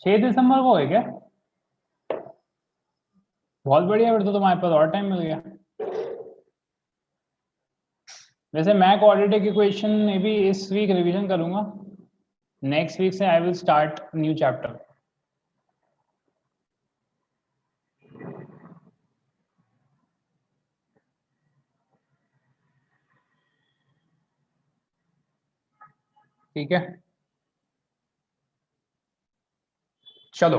छह दिसंबर को है क्या? बहुत बढ़िया, फिर तो तुम्हारे पास और टाइम मिल गया। वैसे मैं क्वाड्रेटिक इक्वेशन में भी इस वीक रिवीजन करूंगा, नेक्स्ट वीक से I will start new chapter. ठीक है, चलो।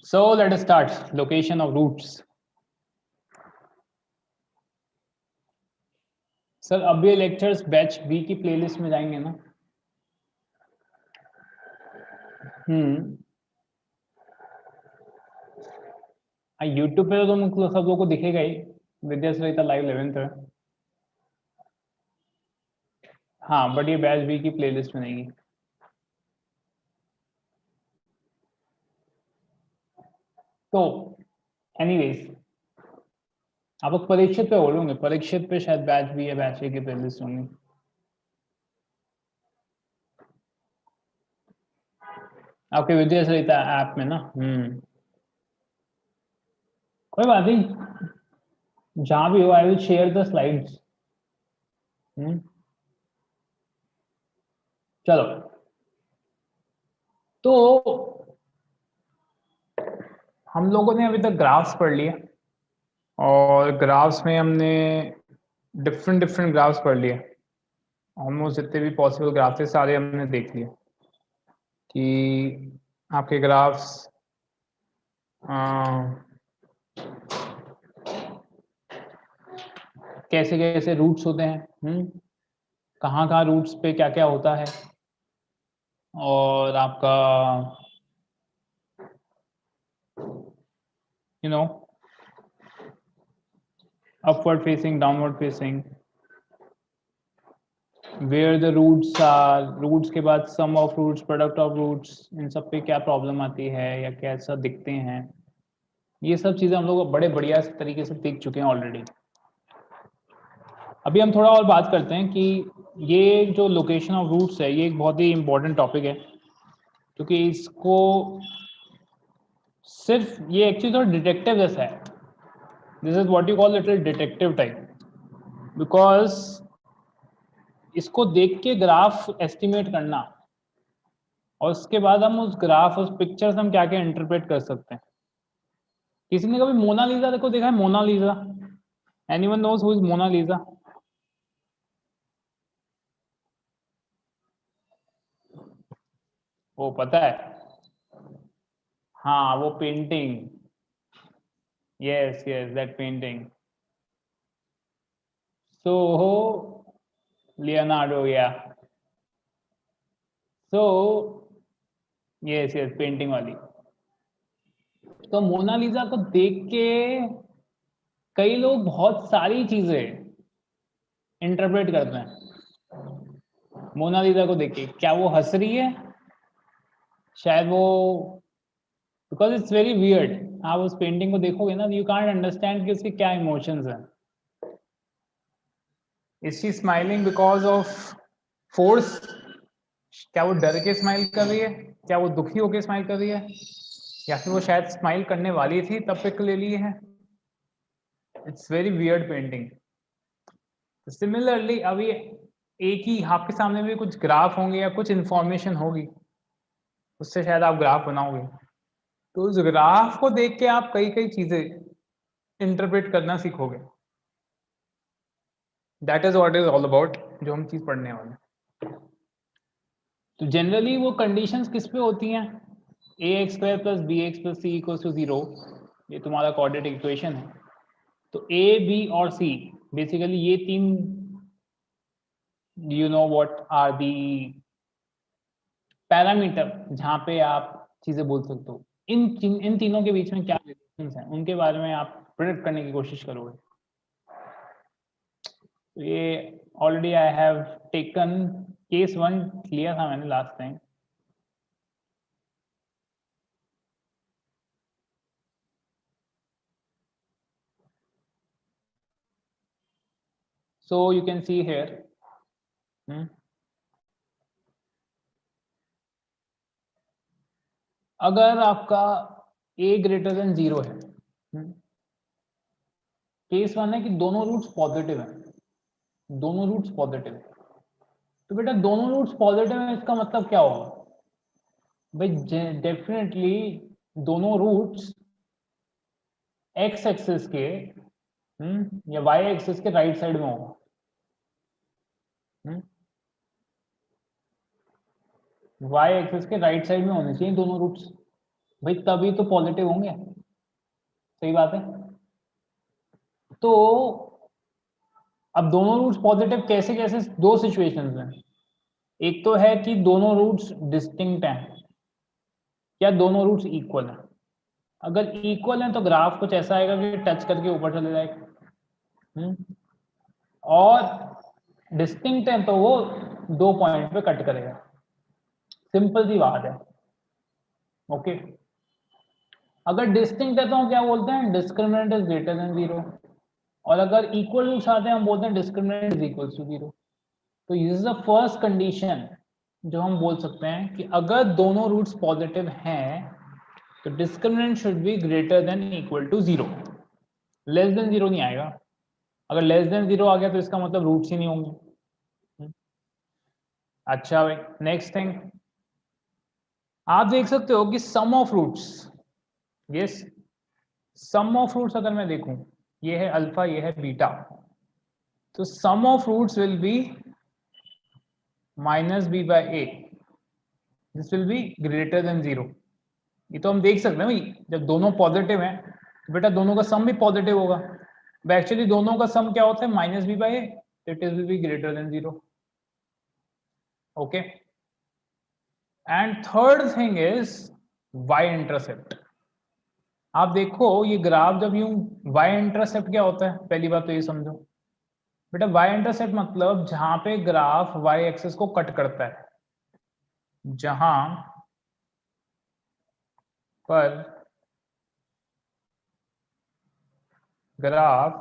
So let us start location of roots. Sir अब ये लेक्चर्स बैच बी की प्लेलिस्ट में जाएंगे ना? यूट्यूब पे तो तुम सब लोगों को दिखेगा ही, विद्या सरिता लाइव 11th है। हाँ, बट ये बैच बी की प्लेलिस्ट में नहीं है। तो एनीवेज, आप लोग परीक्षित पे बोलोगे, परीक्षित पे शायद बैच बी या बैच ए की प्लेलिस्ट होंगी। आपके विद्या सरिता ऐप में ना। कोई बात नहीं, जहां भी हो I will share the slides. चलो, तो हम लोगों ने अभी तक ग्राफ्स पढ़ लिए, और ग्राफ्स में हमने डिफरेंट डिफरेंट ग्राफ्स पढ़ लिए। ऑलमोस्ट जितने भी पॉसिबल ग्राफ थे सारे हमने देख लिए कि आपके ग्राफ्स कैसे कैसे रूट्स होते हैं, कहाँ कहाँ रूट्स पे क्या क्या होता है, और आपका you know upward facing, downward facing, where the roots are, roots के बाद sum of roots, product of roots, इन सब पे क्या प्रॉब्लम आती है या कैसा दिखते हैं, ये सब चीज़ें हम लोग बड़े बढ़िया तरीके से देख चुके हैं ऑलरेडी। अभी हम थोड़ा और बात करते हैं कि ये जो लोकेशन ऑफ रूट्स है ये एक बहुत ही इम्पोर्टेंट टॉपिक है, क्योंकि इसको सिर्फ ये एक्चुअली थोड़ा डिटेक्टिव जैसा है। This is what you call little detective type, because इसको देख के ग्राफ एस्टिमेट करना, और उसके बाद हम उस ग्राफ, उस पिक्चर से हम क्या क्या इंटरप्रेट कर सकते हैं। किसी ने कभी मोनालिसा देखो देखा है? Mona Lisa, anyone knows who is Mona Lisa? वो पता है, हाँ वो painting, yes yes that painting. So Leonardo, या सो यस यस पेंटिंग वाली। तो मोनालिसा को देख के कई लोग बहुत सारी चीजें इंटरप्रेट करते हैं। मोनालिसा को देख के क्या वो हंस रही है? शायद वो, बिकॉज इट्स वेरी वियर्ड, आप उस पेंटिंग को देखोगे ना, यू कांट अंडरस्टैंड कि उसके क्या इमोशंस हैं। Is she smiling because of force? क्या वो डर के स्माइल कर रही है? क्या वो दुखी होकर स्माइल कर रही है? या फिर वो शायद स्माइल करने वाली थी तब पिक ले लिए है? It's very weird painting. Similarly अभी एक ही आपके सामने भी कुछ ग्राफ होंगे या कुछ इंफॉर्मेशन होगी, उससे शायद आप ग्राफ बनाओगे, तो उस ग्राफ को देख के आप कई कई चीजें इंटरप्रेट करना सीखोगे। That is what is all about, जो हम चीज पढ़ने वाले हैं। तो जनरली वो कंडीशंस किस पे होती हैं? A x square plus b x plus c equal to 0, ये तुम्हारा क्वाड्रेटिक इक्वेशन है। तो ए बी और सी, बेसिकली ये तीन, you know what are the parameter जहां पे आप चीजें बोल सकते हो। इन तीनों के बीच में क्या रिलेशंस हैं, उनके बारे में आप प्रेडिक्ट करने की कोशिश करोगे। तो ये already I have taken case 1 लिया था मैंने last time. So you can see here, अगर आपका a ग्रेटर देन 0 है, केस वन है कि दोनों रूट्स पॉजिटिव हैं, दोनों रूट्स पॉजिटिव है, तो बेटा दोनों रूट्स पॉजिटिव हैं, इसका मतलब क्या होगा भाई? डेफिनेटली दोनों रूट्स एक्स एक्सिस के या वाई एक्सिस के राइट साइड में होगा। वाई एक्सिस के राइट साइड में होने चाहिए दोनों रूट्स भाई, तभी तो पॉजिटिव होंगे। सही बात है। तो अब दोनों रूट्स पॉजिटिव कैसे कैसे? दो सिचुएशंस हैं। एक तो है कि दोनों रूट्स डिस्टिंक्ट हैं या दोनों रूट्स इक्वल हैं। अगर इक्वल हैं तो ग्राफ कुछ ऐसा आएगा कि टच करके ऊपर चले जाएगा, और डिस्टिंक्ट है तो वो 2 पॉइंट पे कट करेगा। सिंपल सी बात है। ओके, अगर डिस्टिंक्ट है तो हम क्या बोलते हैं? डिस्क्रिमिनेंट इज ग्रेटर देन 0, और अगर इक्वल रूट्स आते हैं हम बोलते हैं डिस्क्रिमिनेंट इज इक्वल टू 0। तो this is the first condition जो हम बोल सकते हैं कि अगर दोनों रूट्स पॉजिटिव हैं तो discriminant should be greater than equal to 0। Less than 0 नहीं आएगा। अगर लेस देन 0 आ गया तो इसका मतलब रूट्स ही नहीं होंगे। अच्छा भाई, नेक्स्ट थिंग आप देख सकते हो कि sum of roots, yes, sum of roots अगर मैं देखूं, ये है अल्फा, ये है बीटा, तो sum of roots will be minus B by a, this will be greater than 0। ये तो हम देख सकते हैं भाई, जब दोनों पॉजिटिव हैं तो बेटा दोनों का सम भी पॉजिटिव होगा। एक्चुअली दोनों का सम क्या होता है? Minus B by A, it will be greater than 0। Okay, and third thing is Y intercept. आप देखो ये ग्राफ जब यूं, वाई इंटरसेप्ट क्या होता है? पहली बात तो ये समझो बेटा, वाई इंटरसेप्ट मतलब जहां पे ग्राफ वाई एक्सिस को कट करता है, जहां पर ग्राफ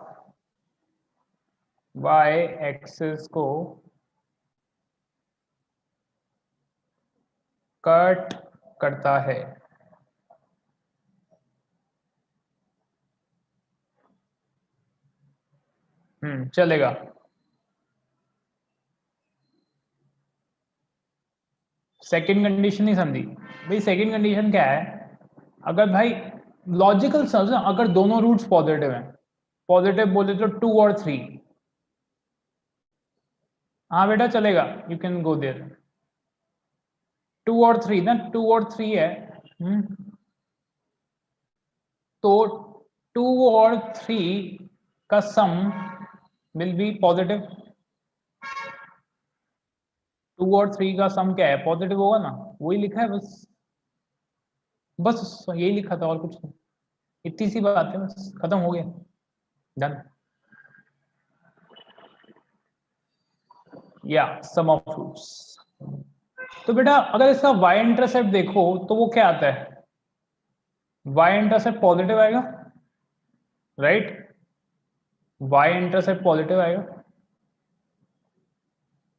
वाई एक्सिस को कट करता है। चलेगा। सेकंड कंडीशन नहीं समझी भाई? सेकंड कंडीशन क्या है? अगर भाई लॉजिकल समझो, अगर दोनों रूट्स पॉजिटिव हैं, पॉजिटिव बोले तो 2 और 3, हाँ बेटा चलेगा, यू कैन गो देयर। 2 और 3 ना, 2 और 3 है, तो 2 और 3 का सम विल बी पॉजिटिव। 2 और 3 का सम क्या है? पॉजिटिव होगा ना, वही लिखा है बस, बस यही लिखा था और कुछ नहीं। इतनी सी बात है, बस खत्म हो गया, डन। या सम ऑफ रूट्स। तो बेटा अगर इसका वाई इंटरसेप्ट देखो तो वो क्या आता है? वाई इंटरसेप्ट पॉजिटिव आएगा, राइट? वाई इंटरसेप्ट पॉजिटिव आएगा,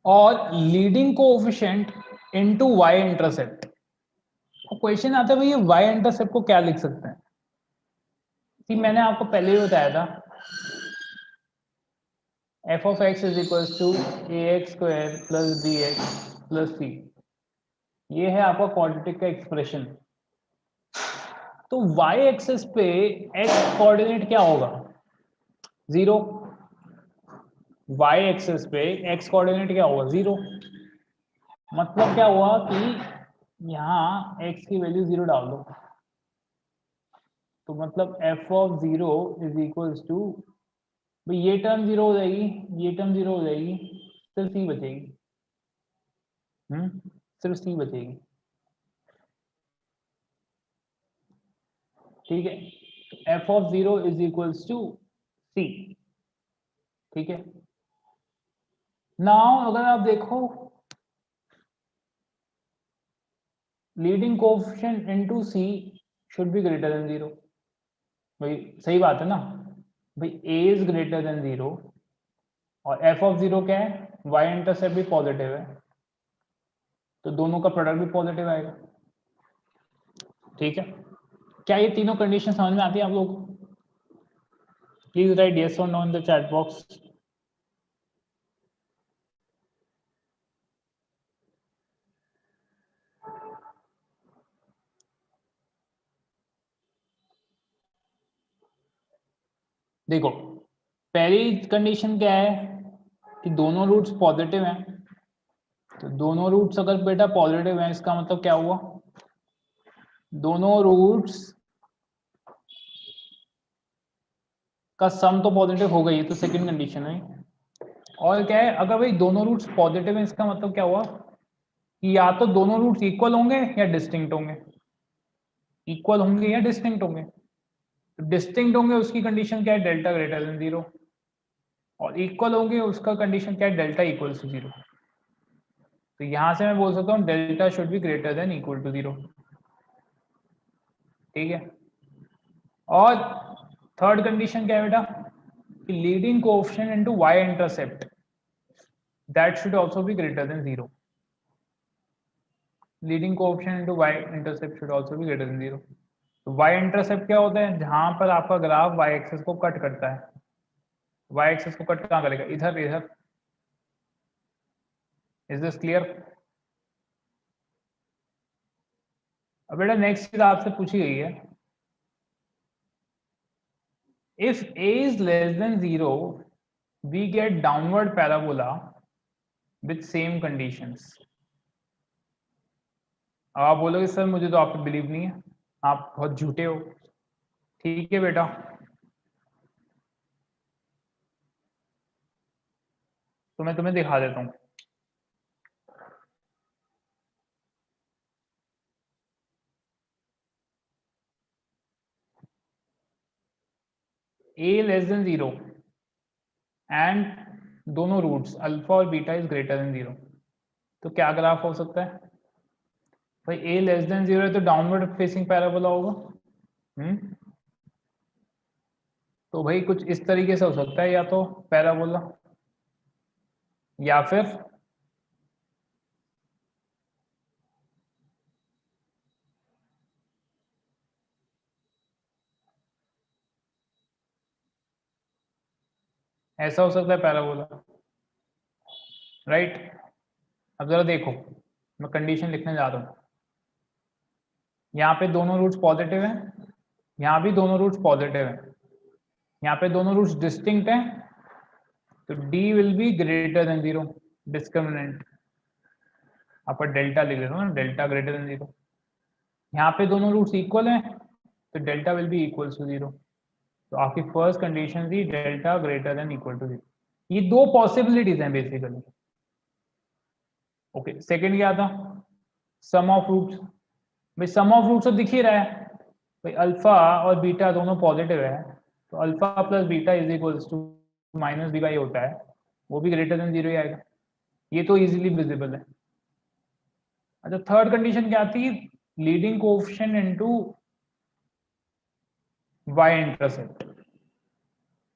और leading coefficient into Y intercept. Question आता है भाई, ये वाई इंटरसेप्ट को क्या लिख सकते हैं? कि मैंने आपको पहले ही बताया था, f of x is equal to a x square plus b x plus c. ये है आपका क्वाड्रेटिक का एक्सप्रेशन। तो y एक्सिस पे x कोऑर्डिनेट क्या होगा? 0। y एक्सिस पे x कोऑर्डिनेट क्या होगा? 0। मतलब क्या हुआ कि यहाँ x की वैल्यू 0 डाल दो, तो मतलब f of 0 is equals to, भाई ये टर्म 0 हो जाएगी, ये टर्म 0 हो जाएगी, सिर्फ c बचेगी। सिर्फ c बचेगी, ठीक है? तो f of 0 is equals to c, ठीक है? नाउ अगर आप देखो leading coefficient into c should be greater than 0। भाई सही बात है ना भाई, a इज ग्रेटर देन 0, और एफ ऑफ जीरो क्या है, वाई इंटरसेप्ट भी पॉजिटिव है, तो दोनों का प्रोडक्ट भी पॉजिटिव आएगा। ठीक है, क्या ये तीनों कंडीशन समझ में आती है आप लोग? प्लीज राइट यस और no in the chat box. देखो, पहली कंडीशन क्या है कि दोनों रूट्स पॉजिटिव हैं, तो दोनों रूट्स अगर बेटा पॉजिटिव हैं इसका मतलब क्या हुआ, दोनों रूट्स का सम तो पॉजिटिव हो गई, तो सेकंड कंडीशन है। और क्या है, अगर भाई दोनों रूट्स पॉजिटिव हैं इसका मतलब क्या हुआ कि या तो दोनों रूट्स इक्वल होंगे या डिस्टिंक्ट होंगे, इक्वल होंगे या डिस्टिंक्ट होंगे। तो डिस्टिंक्ट होंगे उसकी कंडीशन क्या है, डेल्टा ग्रेटर देन जीरो, और इक्वल होंगे उसका कंडीशन क्या है, डेल्टा इक्वल टू जीरो। तो यहां से मैं बोल सकता हूँ delta should be greater than equal to zero. ठीक है, और थर्ड कंडीशन क्या है बेटा कि leading coefficient into Y intercept that should also be greater then zero. Leading coefficient into Y intercept should also be greater then zero. तो Y intercept क्या होता है, जहां पर आपका ग्राफ वाई एक्सिस को कट करता है। वाई एक्सिस को कट कहां करेगा, इधर इधर। Is this clear? अब बेटा नेक्स्ट चीज आपसे पूछी गई है, if a is less than 0 we get downward parabola with same conditions। अब आप बोलोगे सर मुझे तो आप पे बिलीव नहीं है, आप बहुत झूठे हो। ठीक है बेटा, तो मैं तुम्हें दिखा देता हूं। a लेस देन 0 एंड दोनों रूट्स अल्फा और बीटा इज ग्रेटर देन 0, तो क्या ग्राफ हो सकता है भाई, a लेस देन 0 है तो डाउनवर्ड फेसिंग पैराबोला होगा। तो भाई कुछ इस तरीके से हो सकता है, या तो पैराबोला या फिर ऐसा हो सकता है पैराबोला, राइट। अब जरा देखो, मैं कंडीशन लिखने जा रहा हूं, यहाँ पे दोनों रूट्स पॉजिटिव हैं, यहाँ भी दोनों रूट्स पॉजिटिव हैं, यहाँ पे दोनों रूट्स डिस्टिंक्ट हैं, तो d will be greater than zero, discriminant आपका डेल्टा लिख देता हूँ ना, डेल्टा ग्रेटर देन जीरो। यहाँ पे दोनों रूट्स इक्वल हैं, तो delta will be equal to zero. तो आपकी फर्स्ट कंडीशन थी delta greater than equal to zero. ये दो पॉसिबिलिटीज हैं बेसिकली। ओके, सेकंड क्या था, सम ऑफ रूट्स। भाई सम ऑफ रूट्स तो दिख ही रहा है, भाई अल्फा और बीटा दोनों पॉजिटिव है, तो alpha plus beta is equals to minus B by होता है, वो भी ग्रेटर देन जीरो ही आएगा, ये तो इजीली विजिबल है। अच्छा, थर्ड कंडीशन क्या थी, leading coefficient into Y intercept.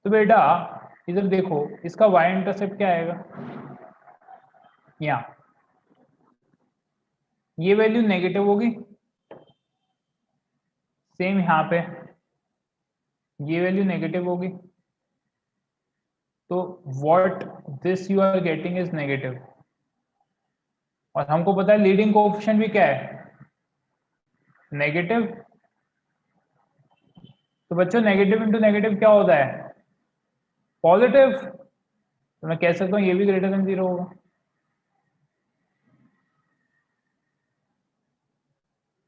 तो बेटा इधर देखो, इसका वाई इंटरसेप्ट क्या आएगा, यहाँ ये वैल्यू नेगेटिव होगी, सेम यहाँ पे ये वैल्यू नेगेटिव होगी, तो what this you are getting is negative. और हमको पता है लीडिंग कोएफिशिएंट भी क्या है, नेगेटिव। तो बच्चों नेगेटिव इंटू नेगेटिव क्या होता है, पॉजिटिव। तो मैं कह सकता हूँ ये भी ग्रेटर देन जीरो होगा।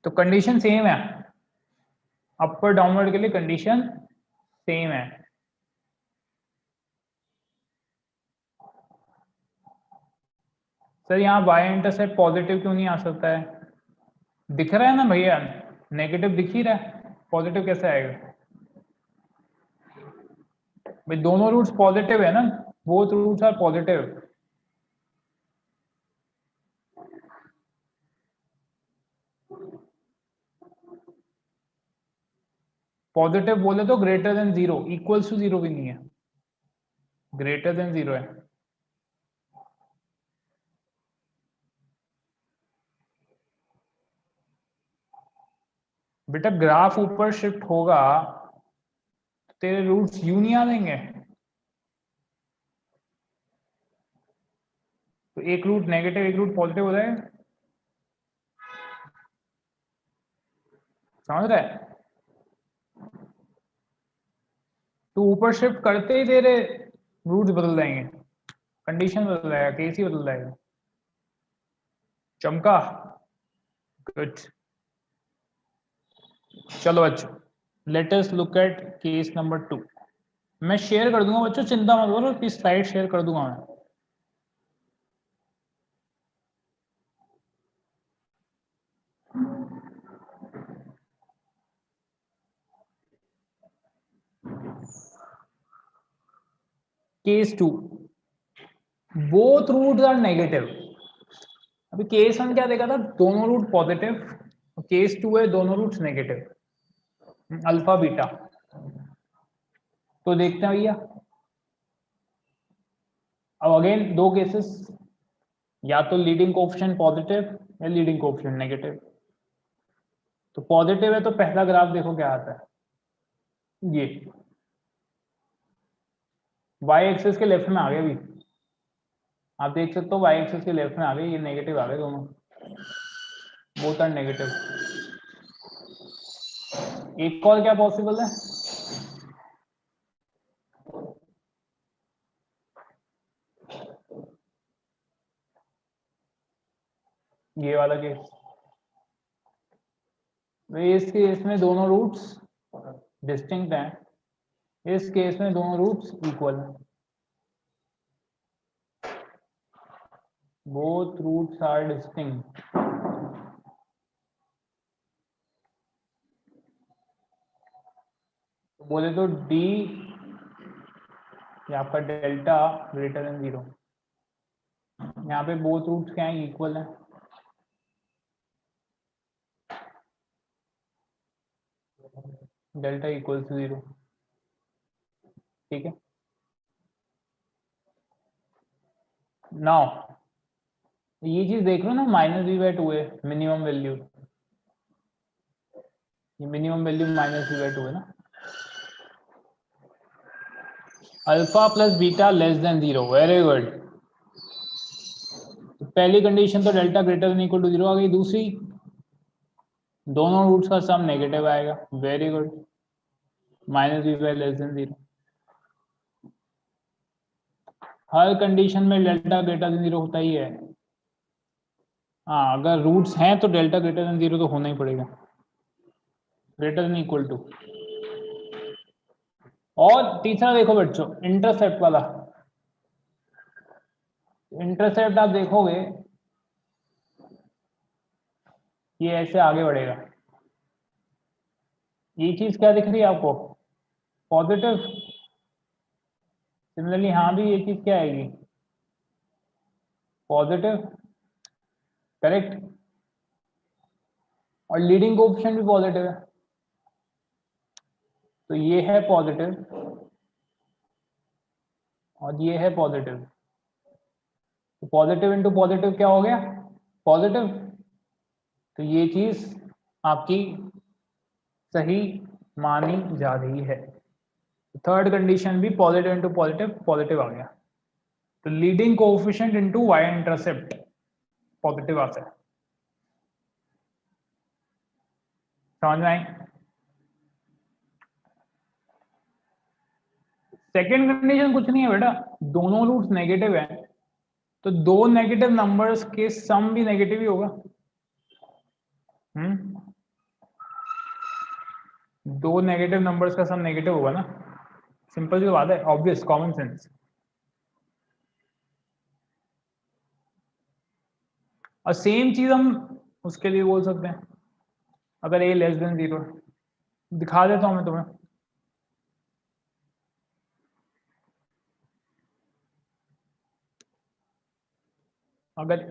तो कंडीशन सेम है, अपर डाउनवर्ड के लिए कंडीशन सेम है। सर यहाँ वाई इंटरसेप्ट पॉजिटिव क्यों नहीं आ सकता है, दिख रहा है ना भैया, नेगेटिव दिख ही रहा है, पॉजिटिव कैसे आएगा। भाई दोनों रूट्स पॉजिटिव है ना, both roots are positive. Positive बोले तो greater then zero, equals to zero भी नहीं है, ग्रेटर देन जीरो है। बेटा ग्राफ ऊपर शिफ्ट होगा तो तेरे रूट्स यूं नहीं आ जाएंगे? तो एक रूट नेगेटिव एक रूट पॉजिटिव हो जाएगा। समझ रहा है? तो ऊपर शिफ्ट करते ही तेरे रूट्स बदल जाएंगे, कंडीशन बदल जाएगा, केस ही बदल जाएगा। चमका? गुड। चलो बच्चों, let us look at case number 2। मैं शेयर कर दूंगा बच्चों, चिंता मत करो, कि स्लाइड शेयर कर दूंगा मैं। Case 2, both roots are negative. अभी केस 1 क्या देखा था, दोनों रूट पॉजिटिव। केस 2 है दोनों रूट्स नेगेटिव, अल्फा बीटा। तो देखते हैं भैया, अब अगेन दो केसेस, या तो लीडिंग कोएफिशिएंट पॉजिटिव या लीडिंग कोएफिशिएंट नेगेटिव। तो पॉजिटिव है तो पहला ग्राफ देखो क्या आता है, ये वाई एक्सिस के लेफ्ट में आ गए। अभी आप देख सकते हो वाई एक्सिस के लेफ्ट में आ गए, ये नेगेटिव आ गए दोनों, बोथ आर नेगेटिव। एक और क्या पॉसिबल है, ये वाला केस। इस केस में दोनों रूट्स डिस्टिंक्ट हैं, इस केस में दोनों रूट्स इक्वल हैं, बोथ रूट्स आर डिस्टिंक्ट। बोले तो डी या आपका डेल्टा ग्रेटर देन 0। यहाँ पे बोथ रूट्स क्या है, इक्वल है। डेल्टा इक्वल टू 0, ठीक है। नाउ ये चीज देख लो ना, -v/2 है मिनिमम वैल्यू, ये मिनिमम वैल्यू -v/2 है ना। Alpha plus beta less than 0, very good. तो पहली कंडीशन तो delta greater than equal to 0 आ गई। दूसरी, दोनों रूट्स का सम नेगेटिव आएगा, very good, -v less than 0। हर कंडीशन में डेल्टा ग्रेटर देन 0 होता ही है। हाँ, अगर रूट्स हैं तो डेल्टा ग्रेटर देन 0 तो होना ही पड़ेगा, ग्रेटर देन इक्वल टू। और तीसरा देखो बच्चों, इंटरसेप्ट वाला। इंटरसेप्ट आप देखोगे ये ऐसे आगे बढ़ेगा। ये चीज क्या दिख रही है आपको, पॉजिटिव। सिमिलरली हाँ भी ये चीज क्या आएगी, पॉजिटिव, करेक्ट। और लीडिंग कोएफिशिएंट भी पॉजिटिव है, तो ये है पॉजिटिव और ये है पॉजिटिव। तो पॉजिटिव इंटू पॉजिटिव क्या हो गया, पॉजिटिव। तो ये चीज आपकी सही मानी जा रही है। थर्ड कंडीशन भी पॉजिटिव इंटू पॉजिटिव, पॉजिटिव आ गया। तो leading coefficient into Y intercept positive आता है। समझ में आई? सेकेंड कंडीशन कुछ नहीं है बेटा, दोनों रूट्स नेगेटिव है, तो दो नेगेटिव नंबर्स के सम भी नेगेटिव ही होगा। दो नेगेटिव नंबर्स का सम नेगेटिव होगा ना, सिंपल सी बात है, ऑब्वियस, कॉमन सेंस। और सेम चीज हम उसके लिए बोल सकते हैं, अगर a लेस देन 0, दिखा देता हूं मैं तुम्हें। अगर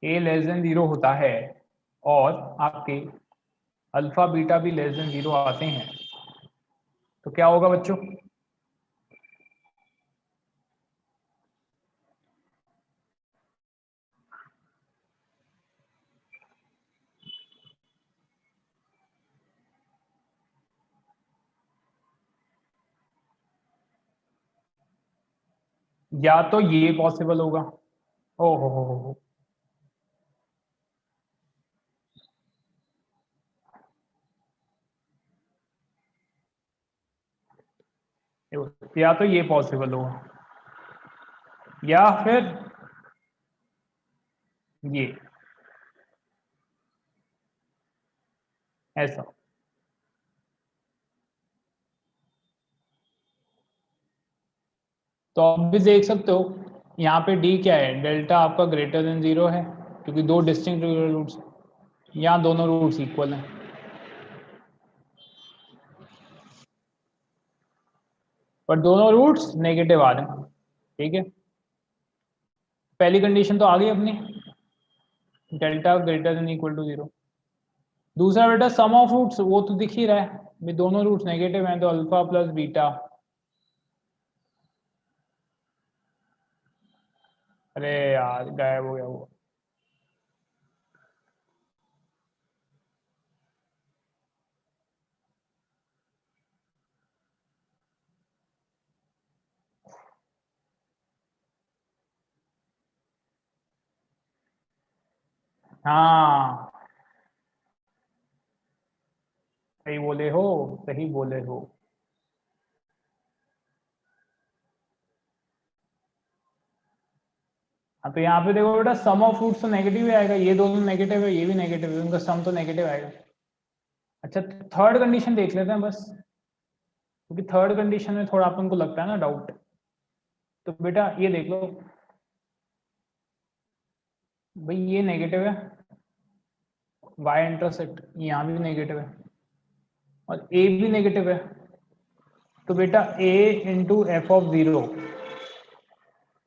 a लेस देन 0 होता है और आपके अल्फा बीटा भी लेस देन 0 आते हैं, तो क्या होगा बच्चों, या तो ये पॉसिबल होगा, ओ हो, या तो ये पॉसिबल होगा या फिर ये ऐसा। तो आप भी देख सकते हो यहाँ पे डी क्या है, डेल्टा आपका ग्रेटर देन 0 है क्योंकि दो डिस्टिंक्ट रूट्स, यहाँ दोनों रूट्स इक्वल हैं। पर दोनों रूट्स नेगेटिव आ रहे हैं, ठीक है। पहली कंडीशन तो आ गई अपनी, delta greater than equal to 0। दूसरा बेटा सम ऑफ रूट्स, वो तो दिख ही रहा है भाई, दोनों रूट्स नेगेटिव हैं तो अल्फा प्लस बीटा। अरे यार गायब हो गया वो। हाँ सही बोले हो, सही बोले हो। हाँ तो यहाँ पे देखो बेटा सम ऑफ रूट्स तो नेगेटिव ही आएगा, ये दोनों नेगेटिव है ये भी नेगेटिव है, उनका सम तो नेगेटिव आएगा। अच्छा थर्ड कंडीशन देख लेते हैं बस, क्योंकि थर्ड कंडीशन में थोड़ा अपन को लगता है ना डाउट। तो बेटा ये देख लो भाई, ये नेगेटिव है, वाई इंटरसेक्ट यहाँ भी नेगेटिव है और ए भी नेगेटिव है। तो बेटा a इंटू एफ ऑफ 0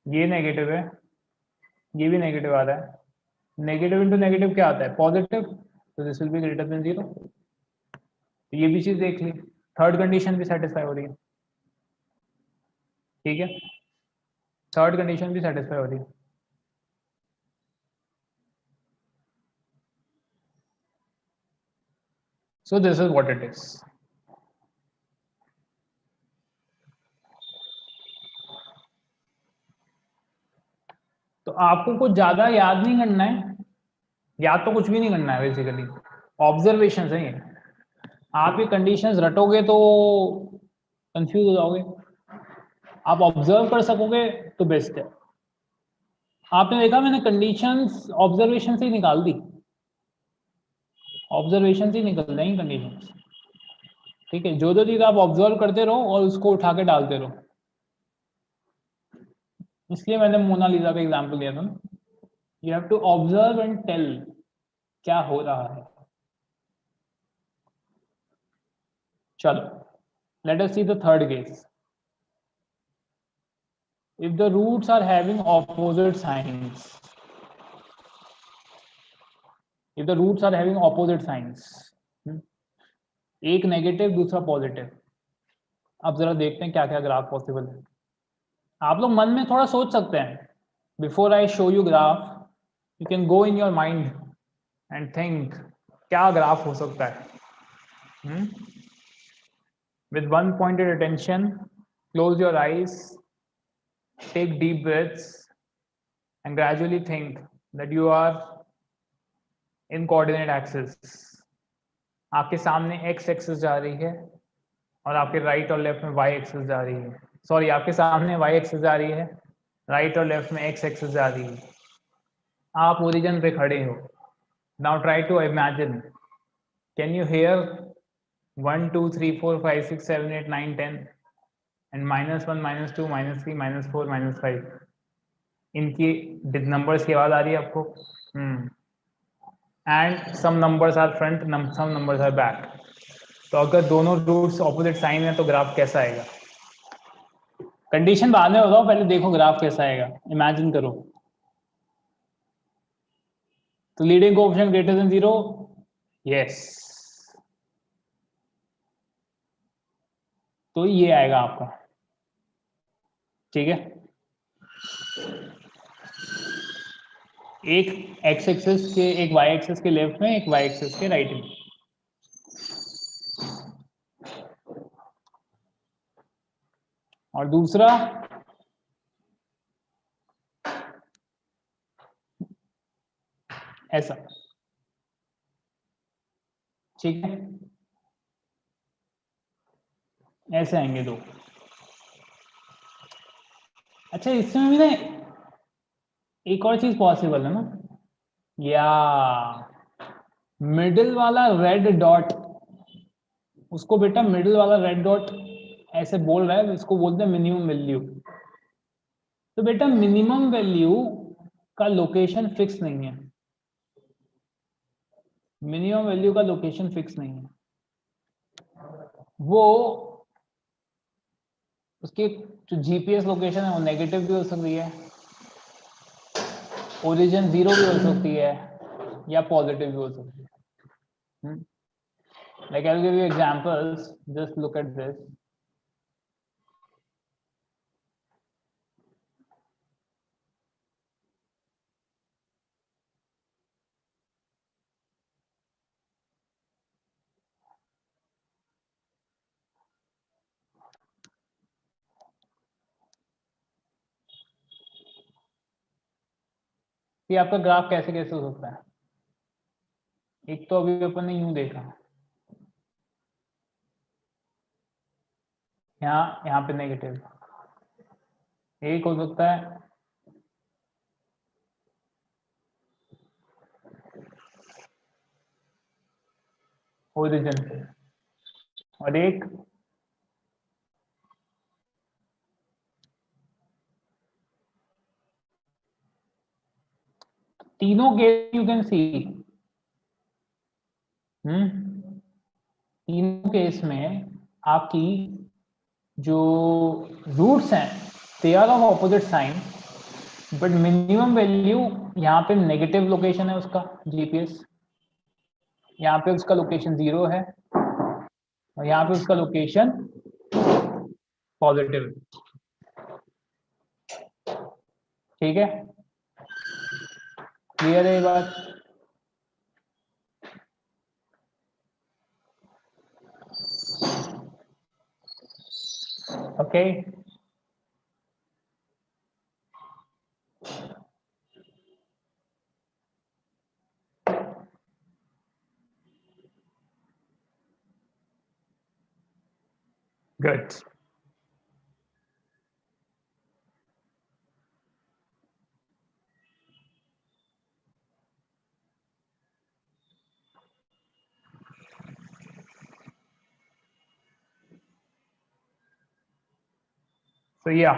ये नेगेटिव है, ये भी नेगेटिव आ रहा है। नेगेटिव इंटू नेगेटिव क्या आता है, पॉजिटिव, तो this will be greater than 0। तो ये भी चीज देख ली, थर्ड कंडीशन भी सेटिस्फाई हो रही है, ठीक है। थर्ड कंडीशन भी सेटिस्फाई हो रही है। So this is what it is. तो आपको कुछ ज्यादा याद नहीं करना है, या तो कुछ भी नहीं करना है, बेसिकली ऑब्जर्वेशन है ये। आप ये कंडीशंस रटोगे तो कंफ्यूज हो जाओगे, आप ऑब्जर्व कर सकोगे तो बेस्ट है। आपने देखा मैंने कंडीशंस ऑब्जर्वेशन से ही निकाल दी, ऑब्जर्वेशन से ही निकल जाएंगी कंडीशंस, ठीक है। जो जो चीज आप ऑब्जर्व करते रहो और उसको उठा के डालते रहो, इसलिए मैंने मोनालिसा का एग्जांपल दिया था ना। You have to observe and tell क्या हो रहा है। चलो let us see the third case. if the roots are having opposite signs, if the roots are having opposite signs, एक नेगेटिव दूसरा पॉजिटिव, अब जरा देखते हैं क्या क्या ग्राफ पॉसिबल है। आप लोग मन में थोड़ा सोच सकते हैं, before I show you graph you can go in your mind and think क्या ग्राफ हो सकता है। With one pointed attention close your eyes, take deep breaths and gradually think that you are in coordinate axis। आपके सामने x axis जा रही है और आपके राइट और लेफ्ट में y एक्सिस जा रही है, सॉरी आपके सामने y एक्सिस जा रही है, राइट और लेफ्ट में x एक्सिस जा रही है। आप ओरिजिन पे खड़े हो। Now try to imagine, can you hear 1 2 3 4 5 6 7 8 9 10 and -1 -2 -3 -4 -5, इनकी नंबर्स की आवाज आ रही है आपको? And some numbers are front, some numbers are back. तो अगर दोनों रूट्स ऑपोजिट साइन है तो ग्राफ कैसा आएगा? कंडीशन बाद में बताओ, पहले देखो ग्राफ कैसा आएगा, इमेजिन करो। तो leading coefficient greater than 0, yes, तो ये आएगा आपका, ठीक है। एक x एक्सिस के, एक y एक्सिस के लेफ्ट में, एक y एक्सिस के राइट में। और दूसरा ऐसा, ठीक है, ऐसे आएंगे दो। अच्छा, इसमें भी ना एक और चीज पॉसिबल है ना, या मिडिल वाला रेड डॉट, उसको बेटा मिडिल वाला रेड डॉट ऐसे बोल रहा है, इसको बोलते हैं मिनिमम वैल्यू। तो बेटा मिनिमम वैल्यू का लोकेशन फिक्स नहीं है, मिनिमम वैल्यू का लोकेशन फिक्स नहीं है, वो उसकी जो जीपीएस लोकेशन है वो नेगेटिव भी हो सकती है, ओरिजिन 0 भी हो सकती है, या पॉजिटिव भी हो सकती है। Like I'll give you examples, just look at this. कि आपका ग्राफ कैसे कैसे हो सकता है। एक तो अभी अपन ने यूं देखा, यहाँ पे नेगेटिव, एक हो सकता है ओरिजिन पे, और एक तीनों केस यू कैन सी, तीनों केस में आपकी जो रूट्स हैं they are of opposite sign, but minimum value यहाँ पे नेगेटिव लोकेशन है उसका जीपीएस, यहाँ पे उसका लोकेशन 0 है, और यहाँ पे उसका लोकेशन पॉजिटिव, ठीक है, क्लियर है ये बात। Okay, good. तो या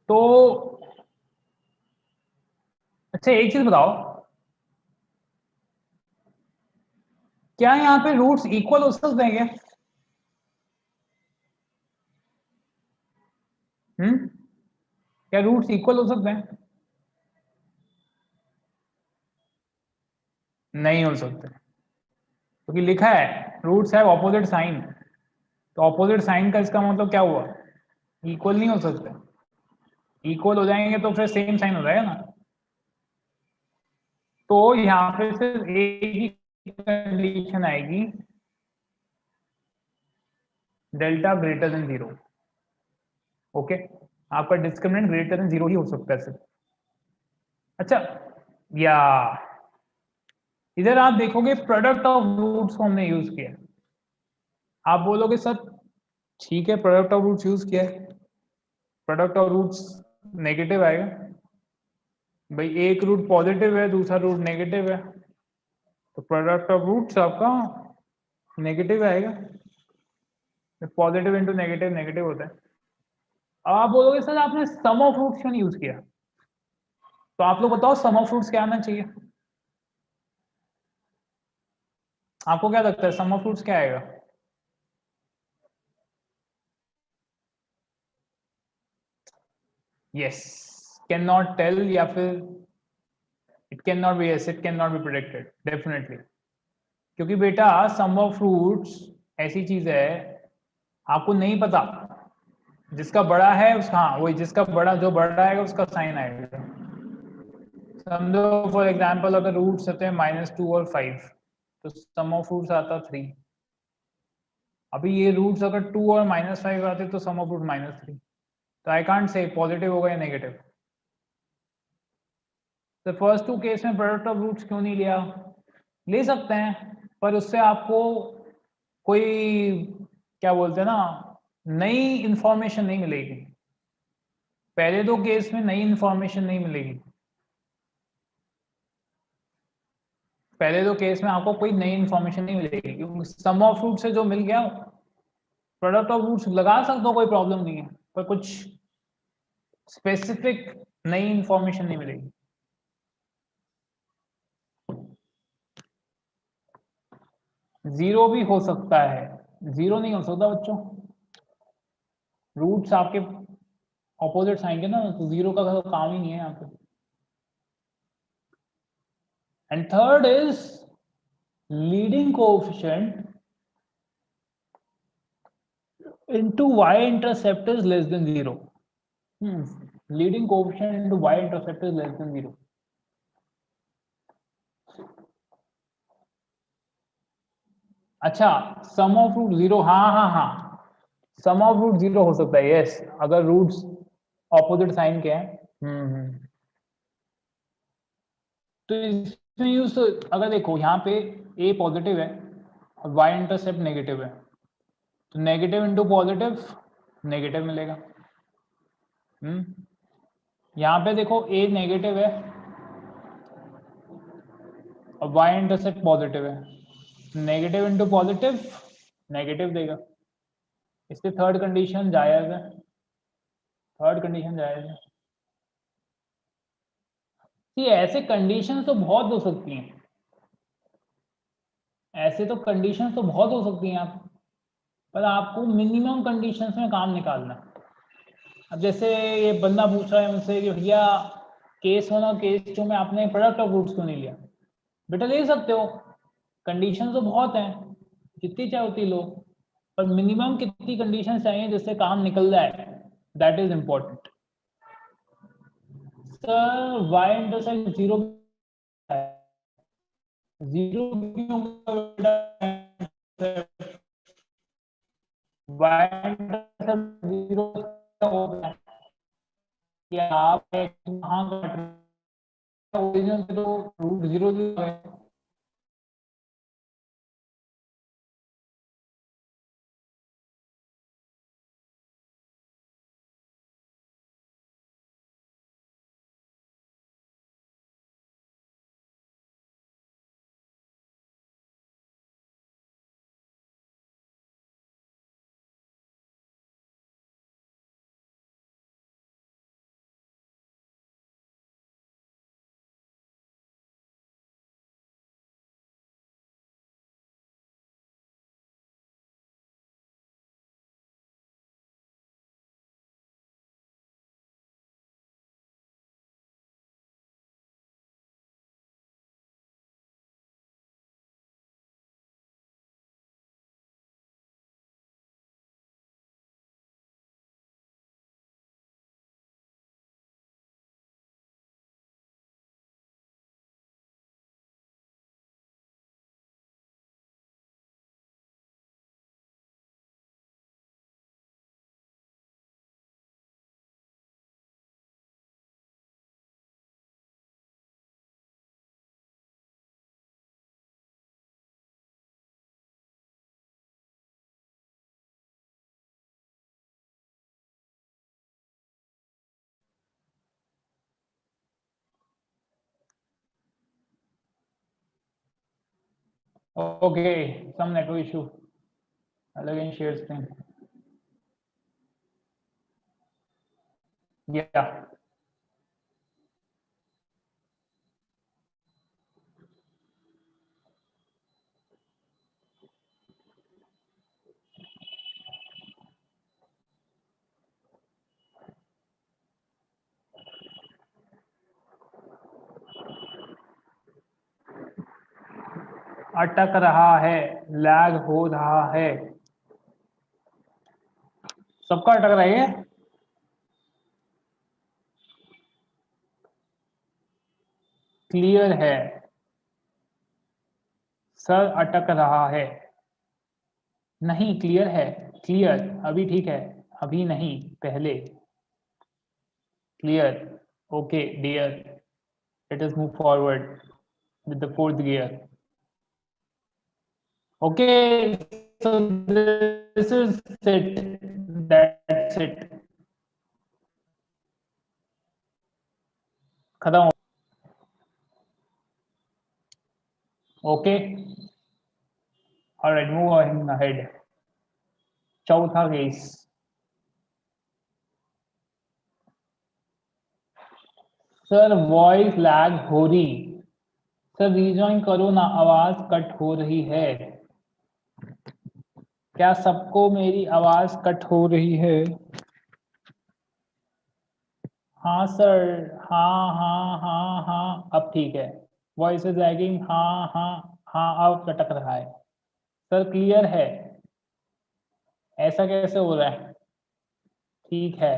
तो अच्छा, एक चीज बताओ, क्या यहाँ पे रूट्स इक्वल हो सकते हैं क्या? क्या रूट्स इक्वल हो सकते हैं? नहीं हो सकते, क्योंकि लिखा है रूट्स हैव ऑपोजिट साइन, तो ऑपोजिट साइन का इसका मतलब क्या हुआ, इक्वल नहीं हो सकते, इक्वल हो जाएंगे तो फिर सेम साइन हो जाएगा ना। तो यहाँ पे सिर्फ एक ही कंडीशन आएगी, डेल्टा ग्रेटर देन 0। ओके, आपका डिस्क्रिमिनेंट ग्रेटर देन 0 ही हो सकता है सिर्फ। अच्छा, या इधर आप देखोगे प्रोडक्ट ऑफ रूट्स को हमने यूज किया, आप बोलोगे सर ठीक है प्रोडक्ट ऑफ रूट्स यूज किया है, प्रोडक्ट ऑफ रूट्स नेगेटिव आएगा, भाई एक रूट पॉजिटिव है दूसरा रूट नेगेटिव है, तो प्रोडक्ट ऑफ रूट्स आपका नेगेटिव आएगा, पॉजिटिव इंटू नेगेटिव नेगेटिव होता है। अब आप बोलोगे सर आपने सम ऑफ रूट्स क्यों नहीं यूज किया, तो आप लोग बताओ सम ऑफ रूट्स क्या आना चाहिए, आपको क्या लगता है सम ऑफ रूट्स क्या आएगा? यस, कैन नॉट टेल, या फिर it can not be, yes it can not be predicted definitely, क्योंकि बेटा सम ऑफ फ्रूट्स ऐसी चीज है आपको नहीं पता, जिसका बड़ा है उसका, हाँ वही जिसका बड़ा, जो बड़ा आएगा उसका साइन आएगा। समझो फॉर एग्जांपल अगर रूट्स होते हैं -2 और 5, तो सम ऑफ रूट्स आता 3। अभी ये रूट्स अगर 2 और -5 आते तो सम ऑफ रूट -3, तो आई कांट से पॉजिटिव होगा या नेगेटिव। तो फर्स्ट टू केस में प्रोडक्ट ऑफ रूट्स क्यों नहीं लिया? ले सकते हैं, पर उससे आपको कोई क्या बोलते हैं ना, नई इंफॉर्मेशन नहीं मिलेगी। पहले दो केस में नई इंफॉर्मेशन नहीं मिलेगी। पहले दो केस में आपको कोई नई इंफॉर्मेशन नहीं मिलेगी, क्योंकि सम ऑफ रूट से जो मिल गया, प्रोडक्ट ऑफ रूट्स लगा सकते हो, कोई प्रॉब्लम नहीं है, पर कुछ स्पेसिफिक नई इंफॉर्मेशन नहीं मिलेगी। जीरो भी हो सकता है, जीरो नहीं हो सकता बच्चों। रूट्स आपके ऑपोजिट्स आएंगे ना, तो जीरो का तो काम ही नहीं है यहाँ पे। And third is leading coefficient into y-intercept is less than 0. Leading coefficient into y-intercept is less than 0. अच्छा, सम ऑफ रूट जीरो, हाँ, सम ऑफ रूट जीरो हो सकता है, यस, अगर रूट्स ऑपोजिट साइन के हैं। तो इसमें यूज, अगर देखो यहाँ पे a पॉजिटिव है और y इंटरसेप्ट नेगेटिव है, तो नेगेटिव इंटू पॉजिटिव नेगेटिव मिलेगा। यहाँ पे देखो a नेगेटिव है और y इंटरसेप्ट पॉजिटिव है, नेगेटिव इंटू पॉजिटिव नेगेटिव देगा। इसलिए थर्ड कंडीशन जायज है, थर्ड कंडीशन जायज है। ये ऐसे कंडीशन तो बहुत हो सकती हैं, ऐसे तो कंडीशन तो बहुत हो सकती हैं आप, पर आपको मिनिमम कंडीशंस में काम निकालना। अब जैसे ये बंदा पूछ रहा है मुझसे कि भैया केस वन और केस टू में आपने प्रोडक्ट ऑफ रूट्स क्यों नहीं लिया? बेटा ले सकते हो, कंडीशन तो बहुत हैं, जितनी चाहे उतनी लो, पर मिनिमम कितनी कंडीशन चाहिए जिससे काम निकल जाए, that is important. Sir y intersect zero, zero क्यों बेटा? y इंटरसेप्ट जीरो होगा कि आप कहाँ कट रहे हो, ओरिजिनल पे तो रूट जीरो है। Okay, some network issue. I'll again share screen. Yeah. अटक रहा है, लैग हो रहा है, सबका अटक रहा है। क्लियर है सर, अटक रहा है, नहीं क्लियर है, क्लियर अभी ठीक है, अभी नहीं पहले। clear. Okay dear, let us move forward with the fourth gear. Okay, so this is it, that's it, खत्म हो. Okay, all right, move ahead. चौथा केस. सर वॉइस लैग हो रही. सर रीजॉइन करो ना, आवाज कट हो रही है. क्या सबको मेरी आवाज कट हो रही है? हाँ सर, हाँ हाँ हाँ हाँ, अब ठीक है. वॉइस इज लैगिंग, हाँ हाँ हाँ, अब लटक रहा है. सर क्लियर है? ऐसा कैसे हो रहा है? ठीक है,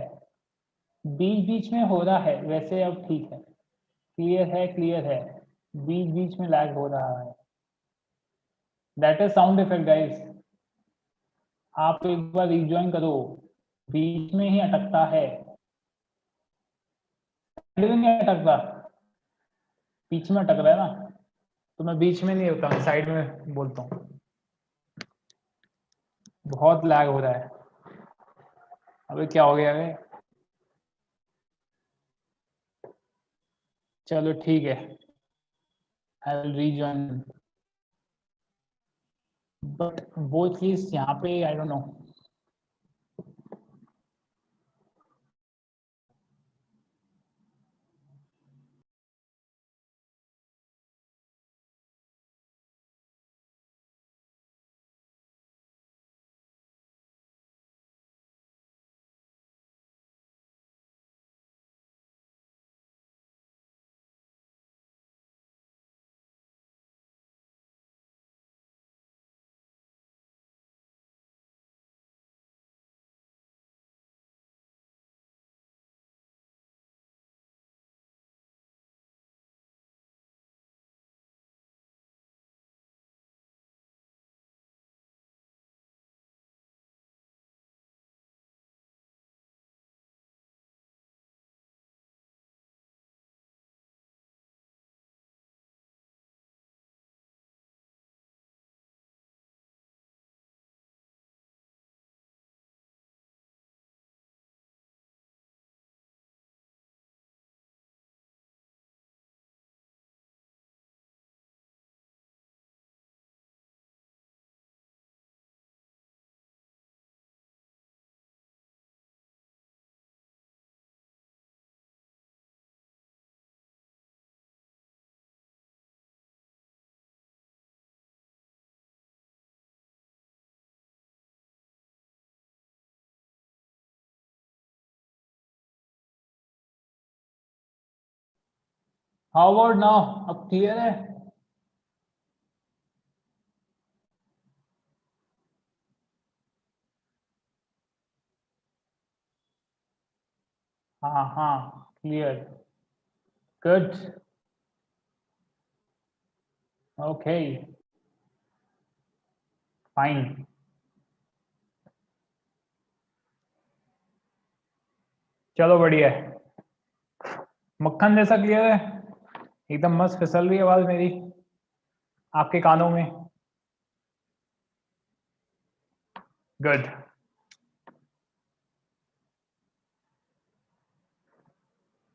बीच बीच में हो रहा है वैसे, अब ठीक है. क्लियर है, क्लियर है. बीच बीच में लैग हो रहा है. That is sound effect guys. आप एक बार रिज्वाइन करो, बीच में ही अटकता है. नहीं अटकता, बीच में अटक रहा है ना. तो मैं बीच में नहीं होता, मैं साइड में बोलता हूँ. बहुत लैग हो रहा है. अबे क्या हो गया है? चलो ठीक है, आई विल रीजॉइन. बट वो चीज यहाँ पे I don't know. How about now? अब क्लियर है? हाँ हाँ, क्लियर. गुड. Okay, fine. चलो बढ़िया है. मक्खन जैसा क्लियर है, एकदम मस्त फिसल रही है आवाज मेरी आपके कानों में. गुड.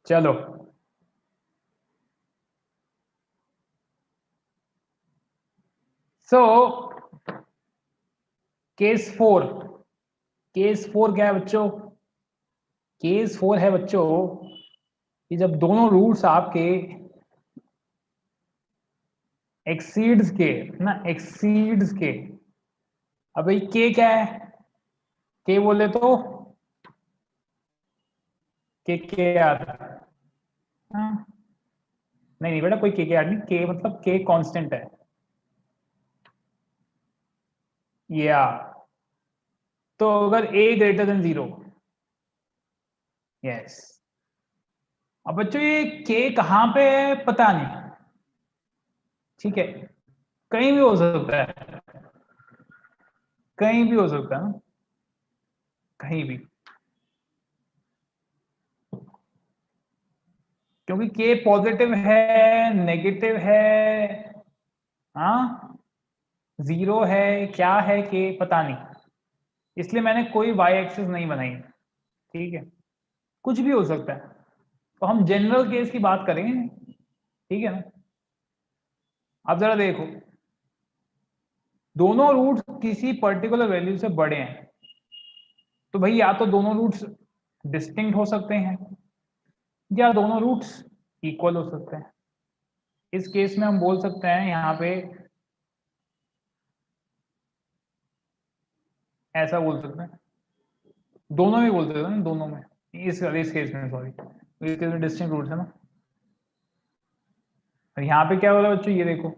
चलो, सो केस 4. केस 4 क्या है बच्चों? केस 4 है बच्चों कि जब दोनों रूट्स आपके एक्सीड्स के ना, एक्सीड्स के. अब भाई के क्या है? के बोले तो के यार. हाँ? नहीं नहीं बेटा, कोई के यार नहीं. के मतलब के कांस्टेंट है. या तो अगर a ग्रेटर देन 0. यस. अब बच्चों ये के कहाँ पे है पता नहीं. ठीक है, कहीं भी हो सकता है, कहीं भी हो सकता है ना, कहीं भी. क्योंकि के पॉजिटिव है, नेगेटिव है, हाँ, जीरो है, क्या है के पता नहीं, इसलिए मैंने कोई वाई एक्सिस नहीं बनाई। ठीक है, कुछ भी हो सकता है, तो हम जनरल केस की बात करेंगे। ठीक है ना। अब जरा देखो, दोनों रूट्स किसी पर्टिकुलर वैल्यू से बड़े हैं, तो भाई या तो दोनों रूट्स डिस्टिंक्ट हो सकते हैं या दोनों रूट्स इक्वल हो सकते हैं। इस केस में हम बोल सकते हैं यहाँ पे ऐसा बोल सकते हैं, दोनों में बोल सकते हैं ना, दोनों में, इस केस में, सॉरी, इस केस में डिस्टिंक्ट रूट्स है ना। और यहाँ पे क्या हो रहा है बच्चों, ये देखो,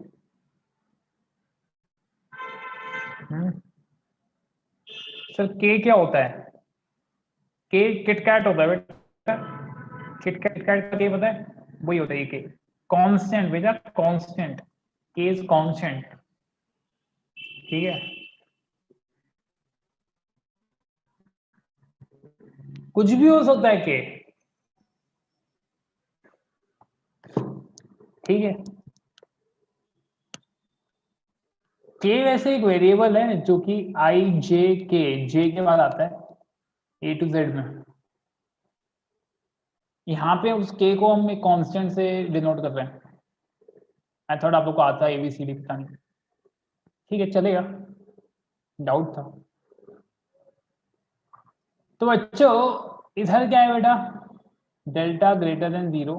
सर के क्या होता है, के किटकैट होता है बेटा, किटकैट का के पता है, वही होता है ये के, कांस्टेंट बेटा, कांस्टेंट, के इज कांस्टेंट। ठीक है, कुछ भी हो सकता है के। ठीक है, के वैसे एक वेरिएबल है जो कि आई जे के बाद आता है ए टू जेड में। यहाँ पे उस के को हम एक कांस्टेंट से डिनोट कर रहे हैं। मैं थोड़ा आप लोग को आता है एबीसीडी, पता नहीं, ठीक है चलेगा, डाउट था। तो बच्चों इधर क्या है बेटा, डेल्टा ग्रेटर देन जीरो,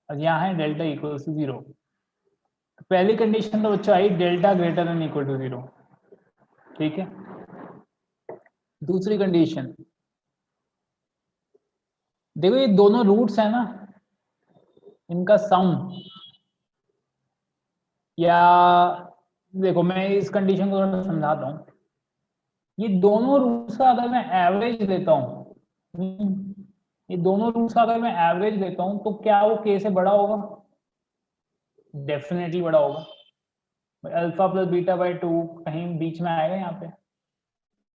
और यहाँ है डेल्टा इक्वल टू जीरो। पहली कंडीशन तो बच्चों आई delta greater than equal to zero. ठीक है, दूसरी कंडीशन देखो, ये दोनों रूट्स है ना, इनका सम, या देखो मैं इस कंडीशन को थोड़ा समझाता हूँ। ये दोनों रूट्स का अगर मैं एवरेज लेता हूँ, ये दोनों रूट्स का अगर मैं एवरेज लेता हूँ, तो क्या वो के से बड़ा होगा? डेफिनेटली बड़ा होगा। Alpha plus beta by two कहीं बीच में आएगा यहाँ पे,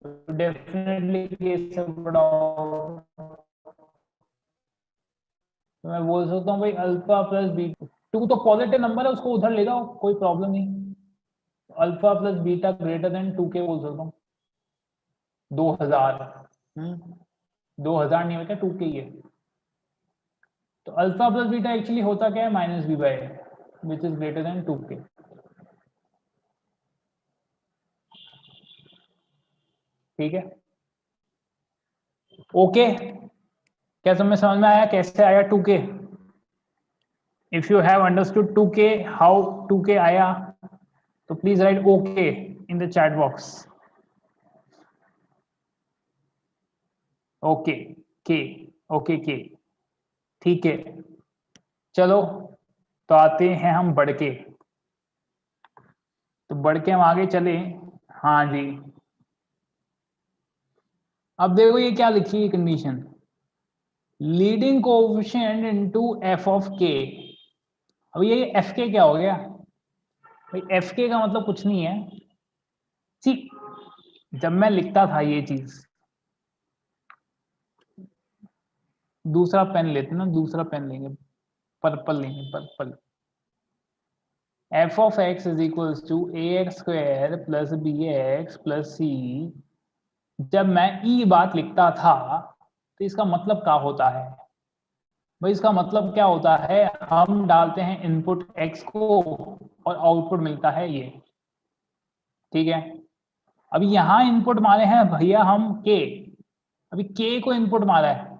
तो डेफिनेटली के से बड़ा होगा। तो मैं बोल सकता हूँ भाई अल्फा प्लस बीटा, टू तो पॉजिटिव नंबर है, उसको उधर ले जाओ, कोई प्रॉब्लम नहीं। Alpha plus beta greater than two के बोल सकता हूँ। 2000, 2000 नहीं होता, टू के ही है। तो अल्फा प्लस बीटा एक्चुअली होता क्या है, minus B by which is greater than two K. ठीक है, ओके, क्या समझ में आया कैसे आया 2k? If you have understood 2k, how 2k आया, तो please right okay in the chat box. Okay के, ओके के, ठीक है। चलो तो आते हैं हम बढ़ के, तो बढ़ के हम आगे चले। हाँ जी, अब देखो ये क्या लिखी है condition, leading coefficient into F of के। अब ये एफ के क्या हो गया भाई, एफ के का मतलब कुछ नहीं है, सी जब मैं लिखता था ये चीज, दूसरा पेन लेते ना, दूसरा पेन लेंगे, पर्पल लेंगे, purple. F of x is equals to a x square plus b x plus c. जब मैं ई बात लिखता था, तो इसका मतलब क्या होता है भाई, इसका मतलब क्या होता है, हम डालते हैं इनपुट x को और आउटपुट मिलता है ये। ठीक है, अभी यहां इनपुट मारे हैं भैया हम k, अभी k को इनपुट मारा है,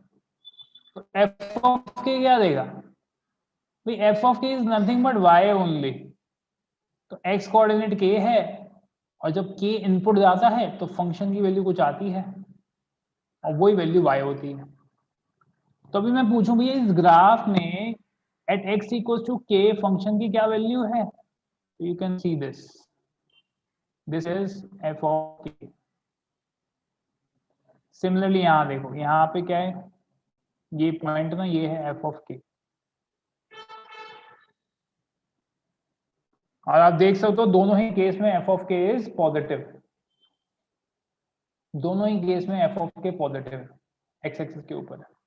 तो f ऑफ k क्या देगा भाई, f of k is nothing but y only. तो x कोऑर्डिनेट k है, और जब k इनपुट जाता है तो फंक्शन की वैल्यू कुछ आती है, और वही वैल्यू y होती है। तो अभी मैं पूछूं भैया इस ग्राफ में at x equal to k function की क्या वैल्यू है, तो you can see this is f of k। Similarly यहाँ देखो, यहाँ पे क्या है, ये पॉइंट ना, ये है f ऑफ k, और आप देख सकते हो दोनों ही केस में f of k is positive, दोनों ही केस में f ऑफ k पॉजिटिव है, x एक्सिस के ऊपर है।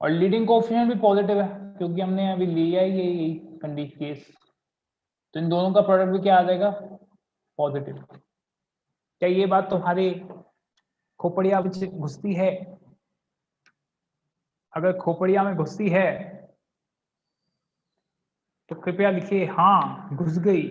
और लीडिंग कोएफिशिएंट भी पॉजिटिव है क्योंकि हमने अभी लिया ही यही कंडीशन केस, तो इन दोनों का प्रोडक्ट भी क्या आ जाएगा, पॉजिटिव। क्या ये बात तुम्हारी खोपड़िया में घुसती है? अगर खोपड़िया में घुसती है तो कृपया लिखिए हाँ घुस गई।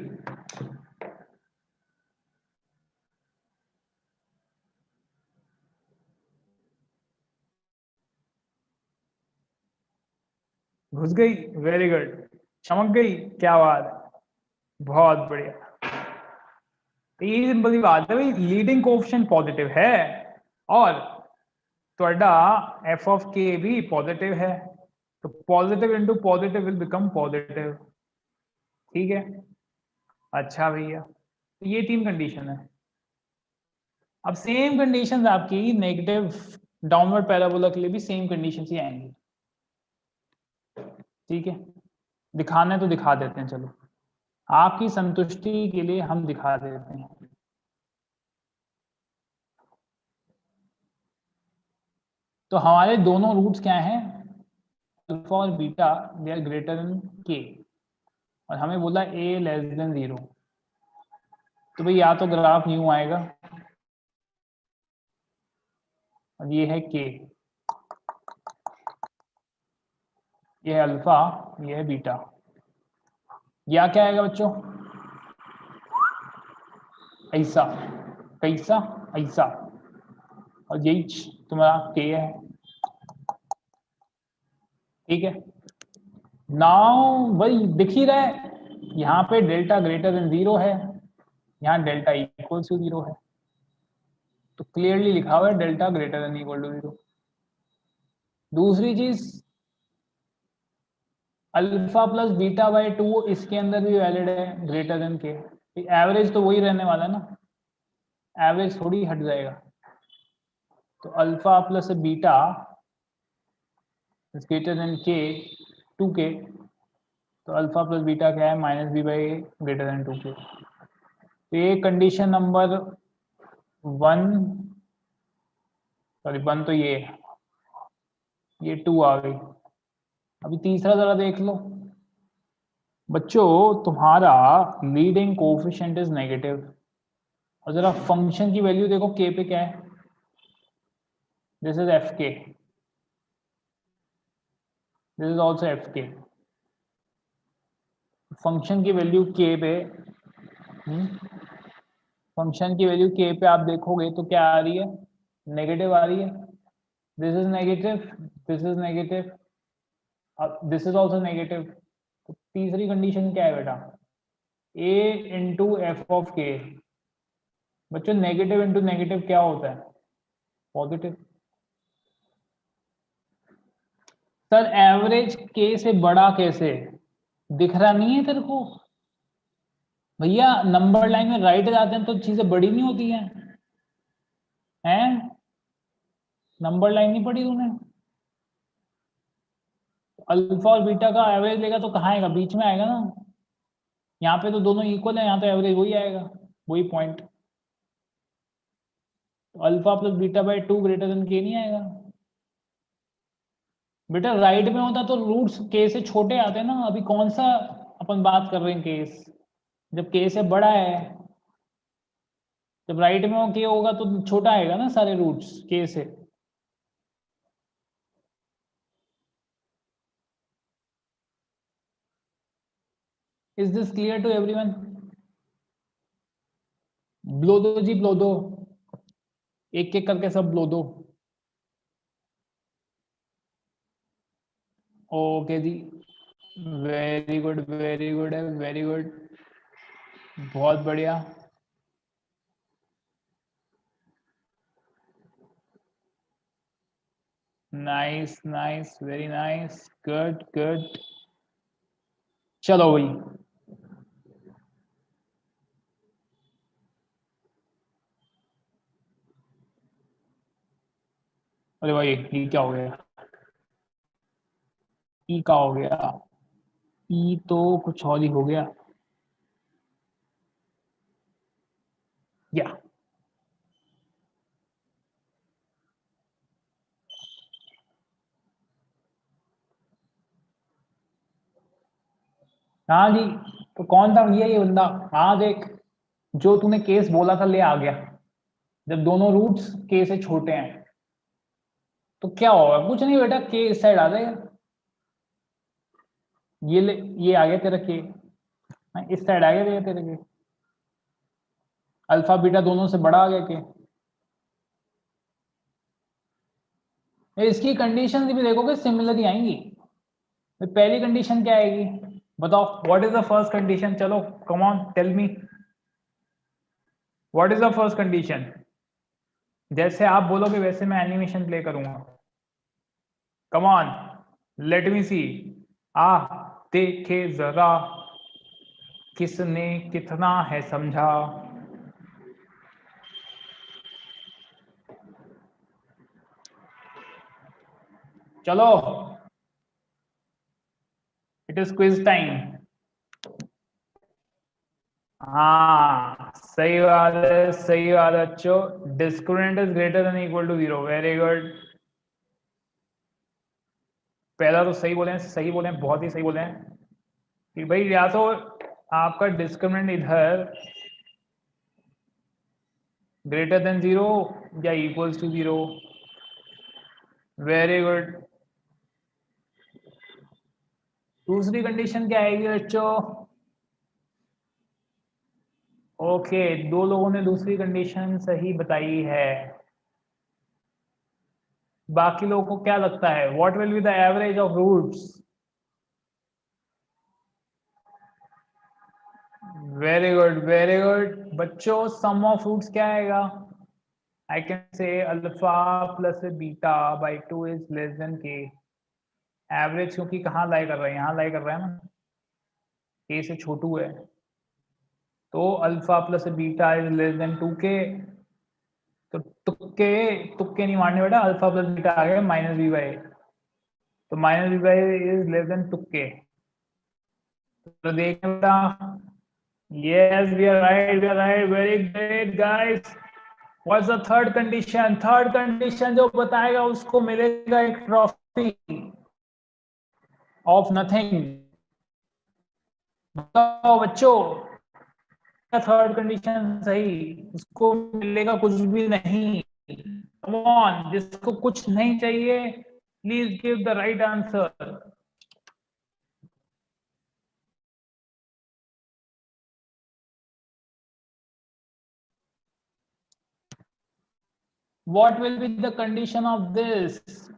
घुस गई, वेरी गुड। चमक गई, क्या बात है, बहुत बढ़िया। तो ये सिंपल सी बात है भाई, लीडिंग कोएफिशिएंट पॉजिटिव है और ਤੁਹਾਡਾ f of k भी पॉजिटिव है, तो positive into positive will become positive. ठीक है, अच्छा भैया, तो ये तीन कंडीशन है। अब सेम कंडीशंस आपकी नेगेटिव डाउनवर्ड पैराबोला के लिए भी सेम कंडीशन ही आएंगी। ठीक है, दिखाने तो दिखा देते हैं, चलो आपकी संतुष्टि के लिए हम दिखा देते हैं। तो हमारे दोनों रूट्स क्या हैं, अल्फा और beta, they are greater than K, और हमें बोला a लेस देन 0। तो भाई या तो ग्राफ यूं आएगा और ये है k, ये है अल्फा, ये है बीटा, या क्या आएगा बच्चों, ऐसा, कैसा, ऐसा, और यही तुम्हारा k है। ठीक है, नाउ वही दिख ही रहा है, यहाँ पे डेल्टा ग्रेटर देन 0 है, यहाँ डेल्टा इक्वल टू 0 है, तो क्लियरली लिखा हुआ है delta greater than equal to 0। दूसरी चीज, अल्फा प्लस बीटा बाई 2 इसके अंदर भी वैलिड है, ग्रेटर देन के। एवरेज तो वही रहने वाला है ना, एवरेज थोड़ी हट जाएगा। तो alpha plus beta is greater than K, 2k, तो अल्फा प्लस बीटा क्या है, minus B by greater than 2k। तो ये कंडीशन नंबर 1, सॉरी 1 तो ये 2 आ गई। अभी तीसरा जरा देख लो बच्चों, तुम्हारा लीडिंग कोएफिशिएंट इज नेगेटिव, और जरा फंक्शन की वैल्यू देखो k पे क्या है, दिस इज एफ के, दिस इज ऑल्सो एफ के। फंक्शन की वैल्यू k पे, फंक्शन की वैल्यू k पे आप देखोगे तो क्या आ रही है, नेगेटिव आ रही है। This is negative, this is negative, this is also negative. तो तीसरी कंडीशन क्या है बेटा, a इंटू एफ ऑफ के। बच्चों नेगेटिव इंटू नेगेटिव क्या होता है, पॉजिटिव। सर एवरेज k से बड़ा कैसे, दिख रहा नहीं है तेरे को भैया, नंबर लाइन में राइट जाते हैं तो चीजें बड़ी नहीं होती हैं, नंबर लाइन नहीं पढ़ी तूने, अल्फा और बीटा का एवरेज लेगा तो कहाँ आएगा, बीच में आएगा ना। यहाँ पे तो दोनों इक्वल है, यहाँ तो एवरेज वही आएगा, वही पॉइंट। तो alpha plus beta by 2 greater than के नहीं आएगा बेटा। राइट में होता तो रूट्स के से छोटे आते हैं ना, अभी कौन सा अपन बात कर रहे हैं केस, जब के से बड़ा है, जब राइट में हो के होगा तो छोटा आएगा ना सारे रूट्स के से। Is this clear to everyone? ब्लो दो जी, ब्लो दो, एक एक करके सब ब्लो दो। ओके जी, वेरी गुड, वेरी गुड है, वेरी गुड, बहुत बढ़िया। Nice nice, very nice, good good. चलो भाई, अरे भाई ये क्या हो गया, ई का हो गया, ई तो कुछ और ही हो गया, या हाँ जी। तो कौन था ये बंदा? हाँ देख, जो तूने केस बोला था ले आ गया। जब दोनों रूट्स के से छोटे हैं तो क्या होगा? कुछ नहीं बेटा, के इस साइड आ जाएगा। ये ले, ये आ गया तेरा के। हाँ, इस साइड आ गया तेरे के। अल्फा बीटा दोनों से बड़ा आ गया के। इसकी कंडीशन भी देखोगे सिमिलर ही आएंगी। तो पहली कंडीशन क्या आएगी बताओ? What is the first condition? चलो come on tell me, what is the first condition? जैसे आप बोलोगे वैसे मैं एनिमेशन प्ले करूंगा। कम ऑन, लेट मी सी। आ देखे जरा किसने कितना है समझा। चलो, इट इज क्विज टाइम। हाँ सही बात है, सही बात है बच्चों। Discriminant is greater than equal to 0। Very good. पहला तो सही बोले हैं, सही बोले हैं, बहुत ही सही बोले हैं कि भाई या तो आपका डिस्क्रिमिनेंट इधर ग्रेटर देन 0 या इक्वल्स टू 0। Very good. दूसरी कंडीशन क्या आएगी बच्चों? ओके, दो लोगों ने दूसरी कंडीशन सही बताई है। बाकी लोगों को क्या लगता है? What will be the average of roots? Very good, very good बच्चों। सम ऑफ रूट्स क्या आएगा? I can say alpha plus beta by 2 is less than K. Average क्योंकि कहाँ लाई कर रहा है? यहाँ लाई कर रहा है ना, के से छोटू है। तो alpha plus beta is less then 2 के। तो तुक्के, तुक्के नहीं मारने बेटा। अल्फा प्लस बीटा आ गया माइनस बी बाई। तो minus B by is less than तुक्के। तो देखना बेटा। Yes, we are right. We are right. Very great, guys. What's the third condition? Third condition जो बताएगा उसको मिलेगा एक ट्रॉफी ऑफ नथिंग। बताओ बच्चों, थर्ड कंडीशन सही, उसको मिलेगा कुछ भी नहीं। कम ऑन, जिसको कुछ नहीं चाहिए please give the right answer. What will be the condition of this?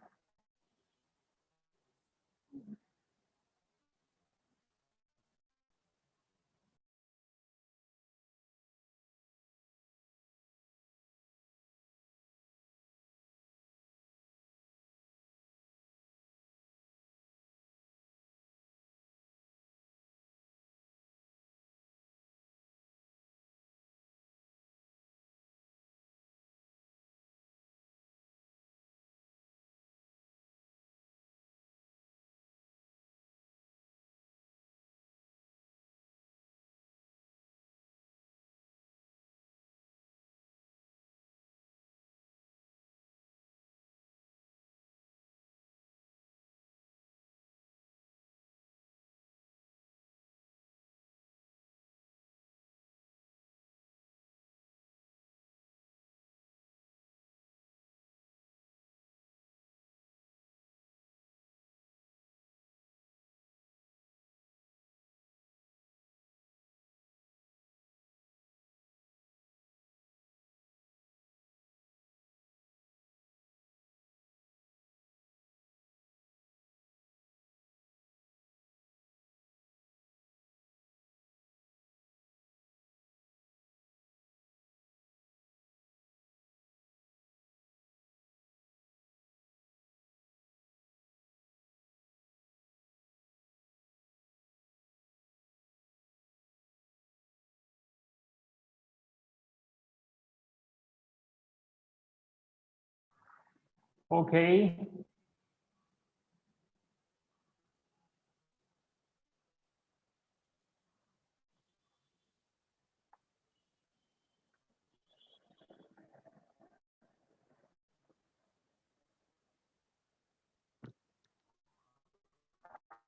Okay.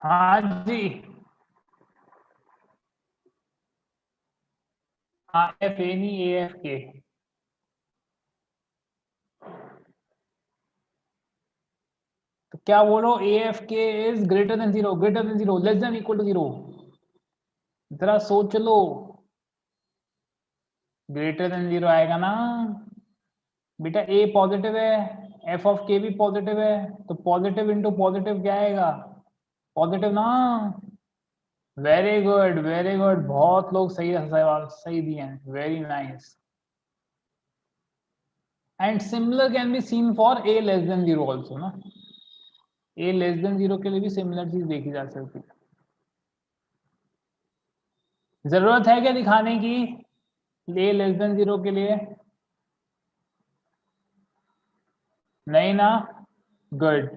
हाँ जी, एफ ए नहीं ए एफ के। तो क्या बोलो, A F K is greater then zero, greater then zero, less than equal to zero. जरा सोच लो, ग्रेटर देन जीरो आएगा ना बेटा। ए पॉजिटिव है, एफ ऑफ के भी पॉजिटिव है, तो पॉजिटिव इंटू पॉजिटिव क्या आएगा, पॉजिटिव ना। वेरी गुड वेरी गुड, बहुत लोग सही सवाल सही दिए हैं, very nice. And similar can be seen for a less than zero also ना। ए लेस देन जीरो के लिए भी सिमिलर चीज देखी जा सकती है। जरूरत है क्या दिखाने की ए लेस देन जीरो के लिए? नहीं ना, गुड,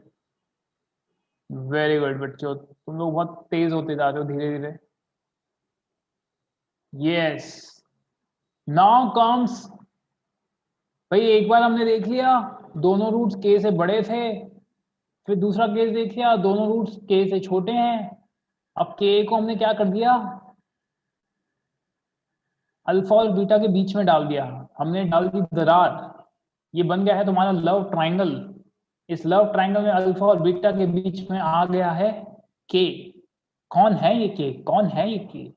वेरी गुड बच्चों, तुम लोग बहुत तेज होते जा रहे हो धीरे धीरे। यस, नाउ कम्स, भाई एक बार हमने देख लिया दोनों रूट्स के से बड़े थे, फिर दूसरा केस देख लिया दोनों रूट्स के से छोटे हैं। अब के को हमने क्या कर दिया, अल्फा और बीटा के बीच में डाल दिया, हमने डाल दी दरार। ये बन गया है तुम्हारा लव ट्राइंगल। इस लव ट्राइंगल में अल्फा और बीटा के बीच में आ गया है के। कौन है ये के, कौन है ये के?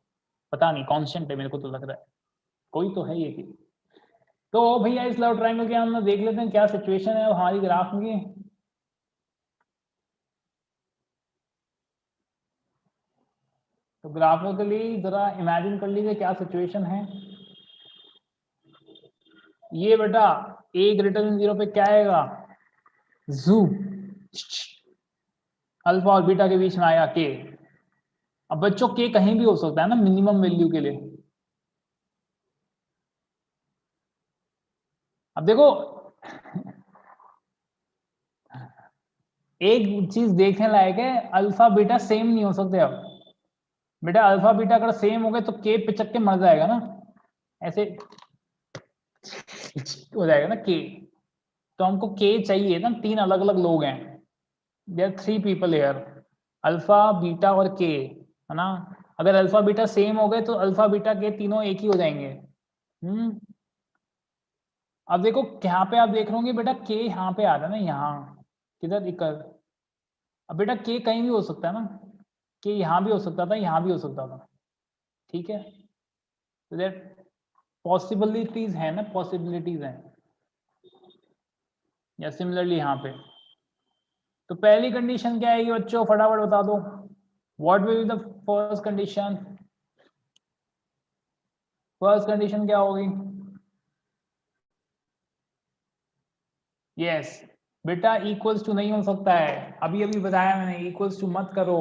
पता नहीं, कांस्टेंट है मेरे को तो लग रहा है, कोई तो है ये के। तो भैया इस लव ट्राइंगल के हम देख लेते हैं क्या सिचुएशन है हमारी ग्राफ में। तो ग्राफिकली जरा इमेजिन कर लीजिए क्या सिचुएशन है। ये बेटा ए ग्रेटर देन जीरो पे क्या आएगा, जू, अल्फा और बीटा के बीच में आया के। अब बच्चों के कहीं भी हो सकता है ना मिनिमम वैल्यू के लिए। अब देखो एक चीज देखने लायक है, अल्फा बीटा सेम नहीं हो सकते। अब बेटा अल्फा बीटा अगर सेम हो गए तो के पिचक के मर जाएगा ना, ऐसे हो जाएगा ना के। तो हमको के चाहिए ना, तीन अलग अलग लोग हैं, there three people here, alpha beta और के, है ना। अगर अल्फा बीटा सेम हो गए तो अल्फा बीटा के तीनों एक ही हो जाएंगे। अब देखो यहाँ पे आप देख रहे बेटा के यहाँ पे आ रहा है ना, यहाँ किधर दिक्कत। अब बेटा के कहीं भी हो सकता है ना, के यहाँ भी हो सकता था, यहाँ भी हो सकता था, ठीक है। तो दैट पॉसिबिलिटीज है ना, पॉसिबिलिटीज हैं। या सिमिलरली यहाँ पे, तो पहली कंडीशन क्या आएगी बच्चों, फटाफट बता दो। What will be the first condition, first condition क्या होगी? यस बेटा, इक्वल्स टू नहीं हो सकता है, अभी अभी बताया मैंने, इक्वल्स टू मत करो,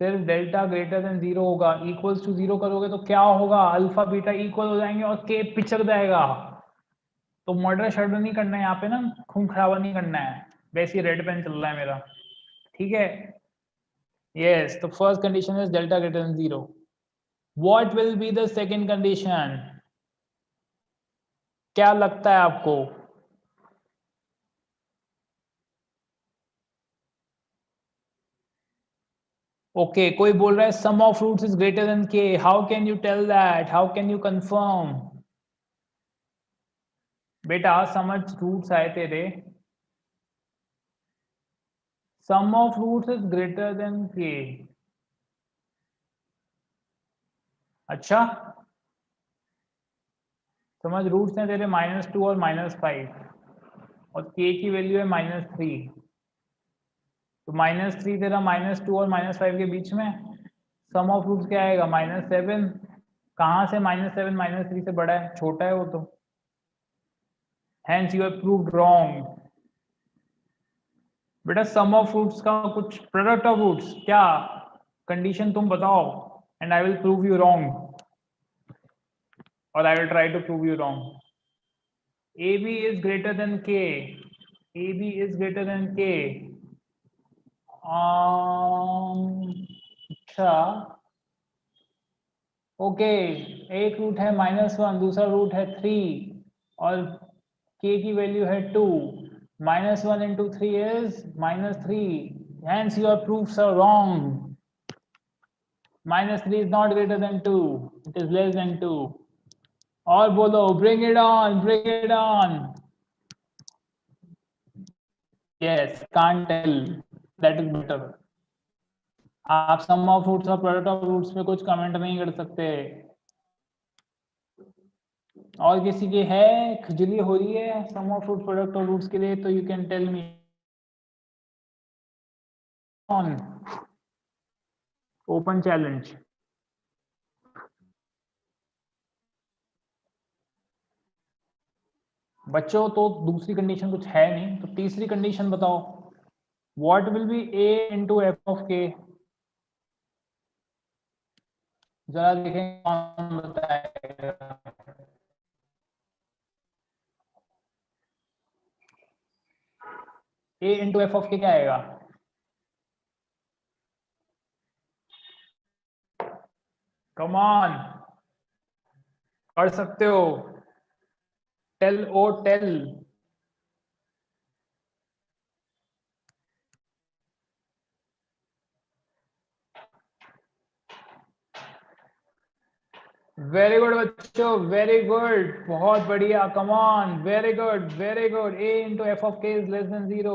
सिर्फ डेल्टा ग्रेटर देन जीरो होगा। इक्वल्स टू जीरो करोगे तो क्या होगा, अल्फा बीटा इक्वल हो जाएंगे और के पिछड़ जाएगा। तो मर्डर शर्डर नहीं करना है यहाँ पे ना, खून खराबा नहीं करना है, वैसे रेड पेन चल रहा है मेरा, ठीक है। यस, तो first condition is delta greater then zero. What will be the second condition, क्या लगता है आपको? ओके, कोई बोल रहा है sum of roots is greater than k, how can you tell that, how can you confirm? बेटा समझ, रूट्स आए तेरे, sum of roots is greater than k. अच्छा, समझ, रूट्स हैं तेरे -2 और -5 और के की वैल्यू है -3। तो -3 तेरा -2 और -5 के बीच में, सम ऑफ रूट्स क्या आएगा, -7। कहाँ से -7 -3 से बड़ा है, छोटा है वो तो। Hence you have proved wrong. बेटा सम ऑफ रूट्स का कुछ प्रोडक्ट ऑफ रूट्स, क्या कंडीशन तुम बताओ, and I will prove you wrong, और I will try to prove you wrong. AB is greater than K, AB is greater than K। अच्छा, okay, एक root है -1, दूसरा रूट है 3 और K की वैल्यू है 2। -1 into 3 is -3, hence your proofs are wrong। -3 is not greater than 2, it is less than 2। और बोलो bring it on, bring it on. Yes, can't tell, that is better. आप sum of fruits और product of fruits में कुछ comment नहीं कर सकते। और किसी की है, खुजली हो रही है sum of fruit product of fruits के लिए, तो you can tell me on open challenge. बच्चों तो दूसरी कंडीशन कुछ है नहीं, तो तीसरी कंडीशन बताओ। What will B a into f of के? जरा देखें कौन बताएगा। a इंटू एफ ऑफ के क्या आएगा? कम ऑन, कर सकते हो। Tell oh tell. Very good बच्चों, वेरी गुड, बहुत बढ़िया, come on, very good very good. a into f of k is less than 0,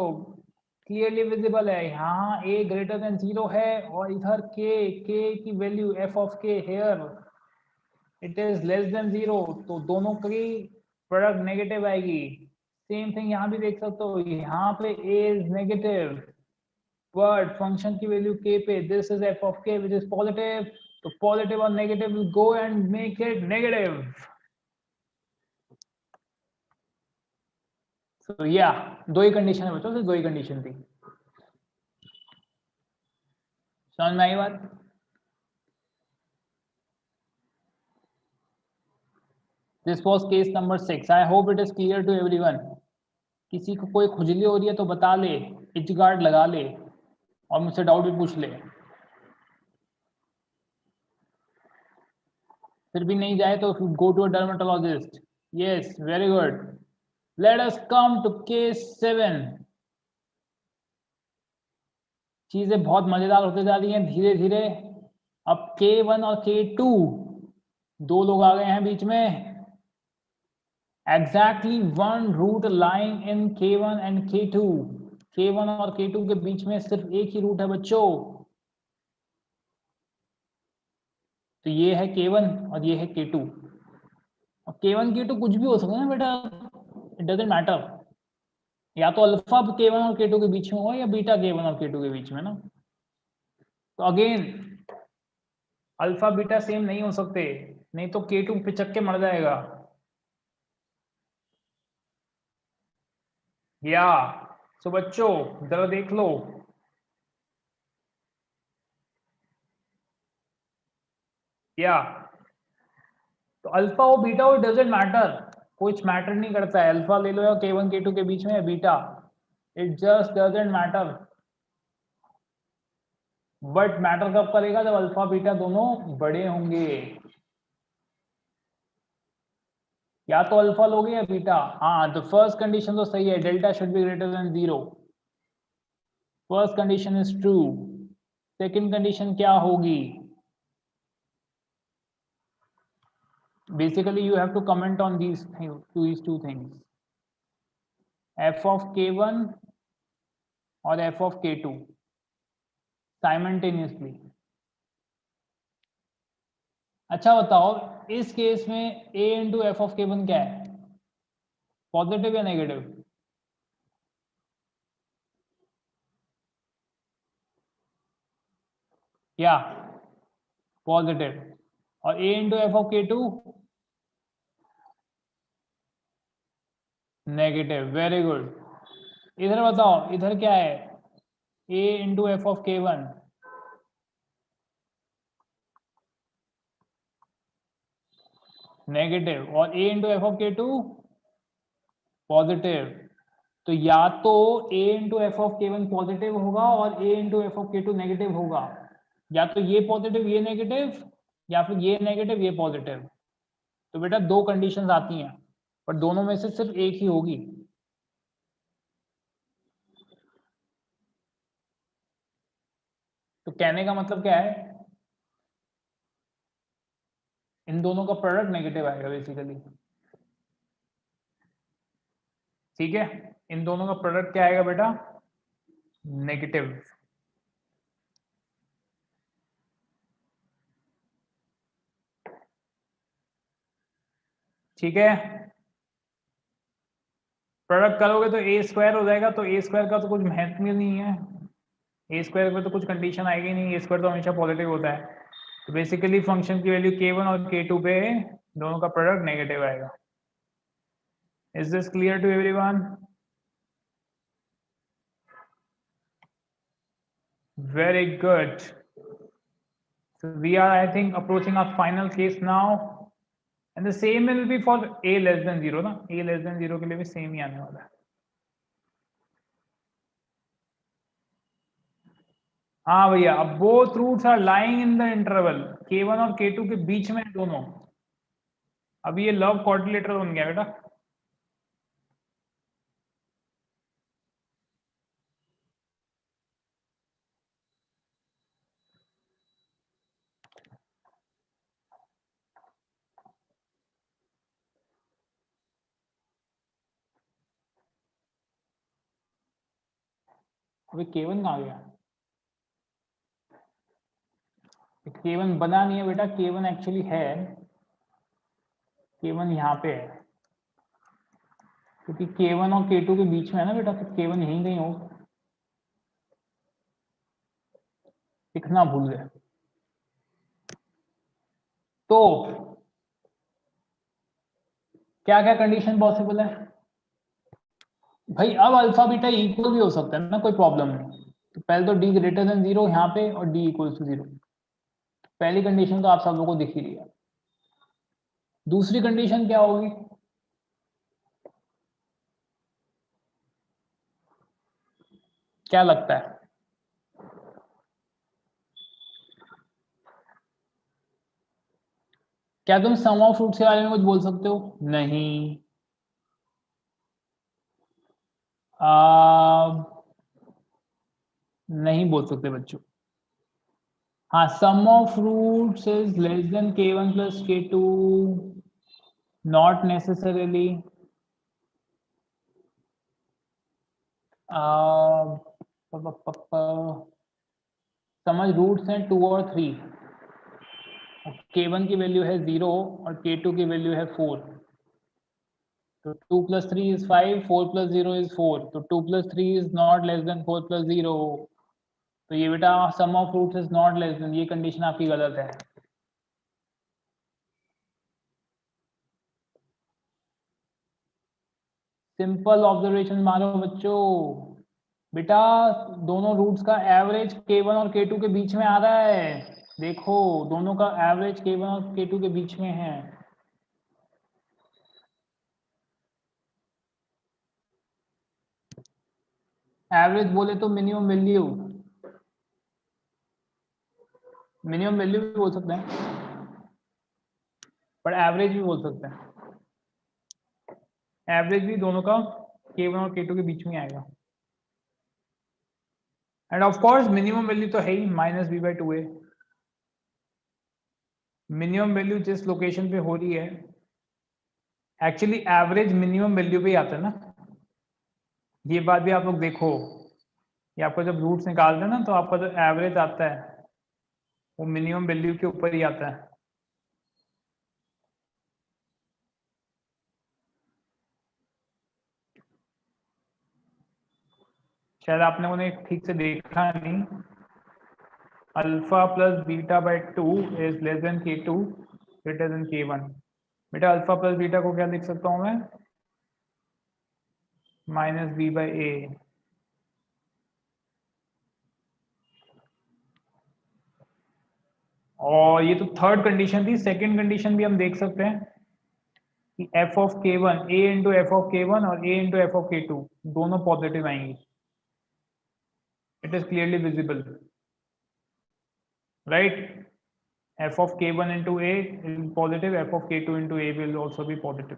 clearly visible है। यहाँ a ग्रेटर देन 0 है, और इधर k की value f of k here it is less than 0, तो दोनों की प्रोडक्ट नेगेटिव आएगी। सेम थिंग यहाँ भी देख सकते हो, यहाँ पे a is negative, but function की वैल्यू k पे, this is f of k which is positive, तो पॉजिटिव और negative will go and make it negative. तो या दो ही कंडीशन है बच्चों, सिर्फ दो ही कंडीशन थी। समझ में आई बात? This was case number 6। I hope it is clear to everyone. किसी को कोई खुजली हो रही है तो बता ले, इच गार्ड लगा ले, और मुझसे डाउट भी पूछ ले। फिर भी नहीं जाए तो go to a dermatologist. Yes, very good. Let us come to case 7। चीजें बहुत मजेदार होते जा रही हैं धीरे धीरे। अब K1 और K2 दो लोग आ गए हैं बीच में। Exactly one route line in K1 and K2। K1 और K2 के बीच में सिर्फ एक ही रूट है बच्चों। तो ये है K1 और ये है K2। और K1 K2 कुछ भी हो सकता है ना बेटा, इट डजेंट मैटर। या तो अल्फा K1 और K2 के बीच में होगा, या बीटा K1 और K2 के बीच में ना। तो अगेन अल्फा बीटा सेम नहीं हो सकते, नहीं तो K2 पिचक के मर जाएगा। या सो बच्चों जरा देख लो, या तो अल्फा और बीटा वो डजेंट मैटर, कुछ मैटर नहीं करता है। अल्फा ले लो या K1 K2 के बीच में, या beta, it just doesn't matter. But matter कब करेगा? जब अल्फा बीटा दोनों बड़े होंगे। या तो अल्फा लोगे या बीटा। हाँ, द फर्स्ट कंडीशन तो सही है, delta should be greater than 0। First condition is true. Second condition क्या होगी? basically you have to comment on these two things, f of k1 और f of k2 simultaneously। अच्छा बताओ, इस केस में a into f of k1 क्या है? Positive या नेगेटिव? या पॉजिटिव। और a into f of k2 negative. Very good. इधर बताओ, इधर क्या है? a into f of k1 negative, और a into f of k2 positive. तो या तो a into f of k1 positive होगा और a into f of k2 negative होगा, या तो ये पॉजिटिव ये नेगेटिव, या फिर ये नेगेटिव ये पॉजिटिव। तो बेटा दो कंडीशंस आती हैं, पर दोनों में से सिर्फ एक ही होगी। तो कहने का मतलब क्या है? इन दोनों का प्रोडक्ट नेगेटिव आएगा बेसिकली, ठीक है। इन दोनों का प्रोडक्ट क्या आएगा बेटा, नेगेटिव। ठीक है, प्रोडक्ट करोगे तो ए स्क्वायर हो जाएगा, तो ए स्क्वायर का तो कुछ महत्व नहीं है, ए स्क्वायर में तो कुछ कंडीशन आएगी नहीं, ए स्क्वायर तो हमेशा पॉजिटिव होता है। तो बेसिकली फंक्शन की वैल्यू k1 और k2 पे दोनों का प्रोडक्ट नेगेटिव आएगा। Is this clear to everyone? Very good. So we are, I think, approaching our final case now, and the same will be for a less than 0 ना, a less than 0 के लिए भी same ही आने वाला है। हाँ भैया, अब both roots are lying in the interval k1 और k2 के बीच में दोनों। अब ये लव क्वाड्रिलेटरल बन गया बेटा। अभी k1 कहाँ गया? k1 बना नहीं है बेटा, k1 एक्चुअली है, k1 यहाँ पे है, क्योंकि k1 और k2 के बीच में है ना बेटा, तो k1 यहीं कहीं होगा। लिखना भूल गए तो क्या क्या कंडीशन पॉसिबल है भाई? अब अल्फा बीटा इक्वल भी हो सकता है ना, कोई प्रॉब्लम नहीं। तो पहले तो डी ग्रेटर देन 0 यहाँ पे और डी इक्वल टू 0, पहली कंडीशन तो आप सब लोगों को दिख ही रही है। दूसरी कंडीशन क्या होगी? क्या लगता है? क्या तुम सम ऑफ फ्रूट्स के बारे में कुछ बोल सकते हो? नहीं। नहीं बोल सकते बच्चों। हाँ, sum of fruits is less than k1 plus k2, not necessarily. समझ, रूट्स हैं 2 और 3, k1 की वैल्यू है 0 और k2 की वैल्यू है 4, तो 2 plus 3 is 5, 4 plus 0 is 4, तो 2 plus 3 is not less than 4 plus 0, तो ये बेटा sum of roots is not less than, ये कंडीशन आपकी गलत है। सिंपल ऑब्जर्वेशन मारो बच्चों। बेटा दोनों रूट्स का एवरेज k1 और k2 के बीच में आ रहा है, देखो दोनों का एवरेज k1 और k2 के बीच में है। एवरेज बोले तो मिनिमम वैल्यू, मिनिमम वैल्यू भी बोल सकते हैं, पर एवरेज भी बोल सकते हैं। एवरेज भी दोनों का k1 और k2 के बीच में आएगा। End of course minimum value तो है ही -b/2a। मिनिमम वैल्यू जिस लोकेशन पे हो रही है, एक्चुअली एवरेज मिनिमम वैल्यू पे ही आता है ना, ये बात भी आप लोग देखो। ये आपको जब रूट्स निकालते हैं ना, तो आपका जो एवरेज आता है वो मिनिमम वैल्यू के ऊपर ही आता है। शायद आपने उन्हें ठीक से देखा नहीं। Alpha plus beta by 2 is less then k2 greater than k1। बेटा अल्फा प्लस बीटा को क्या लिख सकता हूं मैं? -b/a। और ये तो थर्ड कंडीशन थी, सेकंड कंडीशन भी हम देख सकते हैं कि f of k1 a into f of k1 और a into f of k2 दोनों पॉजिटिव आएंगी। It is clearly visible, right? f of k1 into a is positive, f of k2 into a will also be positive।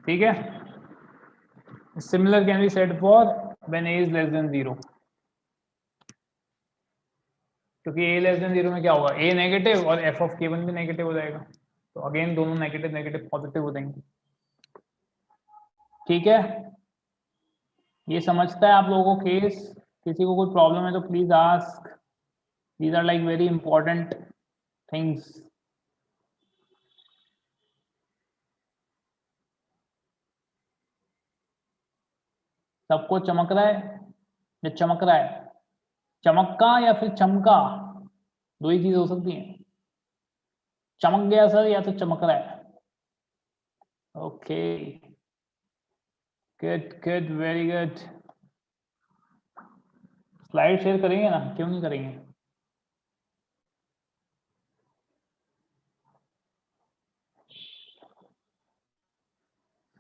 ठीक है, similar can be said for when a is less than 0। क्योंकि a less than 0 में क्या होगा, a negative और f of k1 भी negative हो जाएगा, तो अगेन दोनों नेगेटिव नेगेटिव पॉजिटिव हो जाएंगे। ठीक है, ये समझता है आप लोगों को केस? किसी को कोई प्रॉब्लम है तो please ask, these are like very important things. सबको चमक रहा है या चमक रहा है? चमक्का या फिर चमका, दो ही चीज हो सकती है। चमक गया सर या तो चमक रहा है। Okay, good good, very good. Slide share करेंगे ना, क्यों नहीं करेंगे?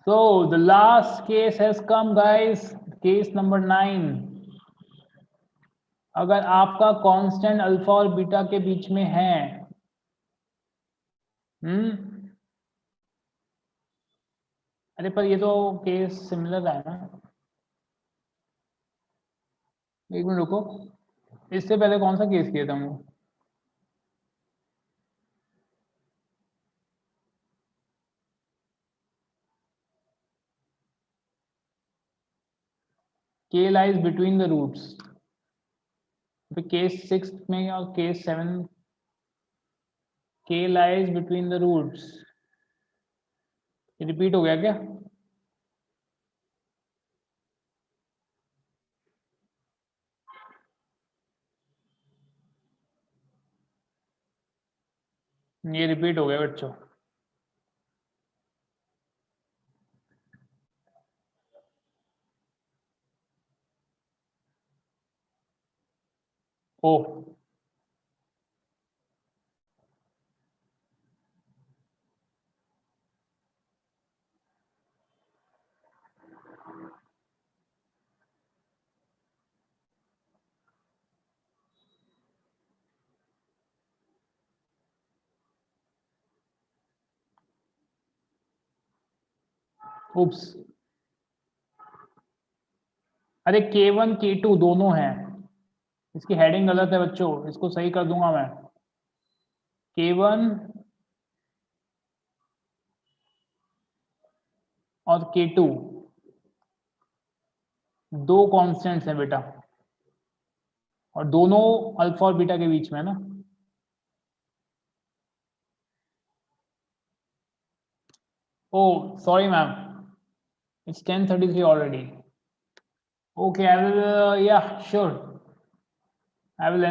So the last case has come guys, case number 9। अगर आपका कांस्टेंट अल्फा और बीटा के बीच में है, अरे पर ये तो केस सिमिलर है ना। एक मिनट रुको, इससे पहले कौन सा केस किया था हम? k lies between the roots, तो केस 6 में और case 7, k lies between the roots, repeat हो गया क्या? ये रिपीट हो गया बच्चों। ओ, उप्स, अरे K1 K2 दोनों हैं, इसकी हेडिंग गलत है बच्चों, इसको सही कर दूंगा मैं। K1 और K2 दो कांस्टेंट्स हैं बेटा, और दोनों अल्फा और बीटा के बीच में है ना। Oh sorry ma'am, it's 10:33 already. Okay, I will, yeah, sure, I will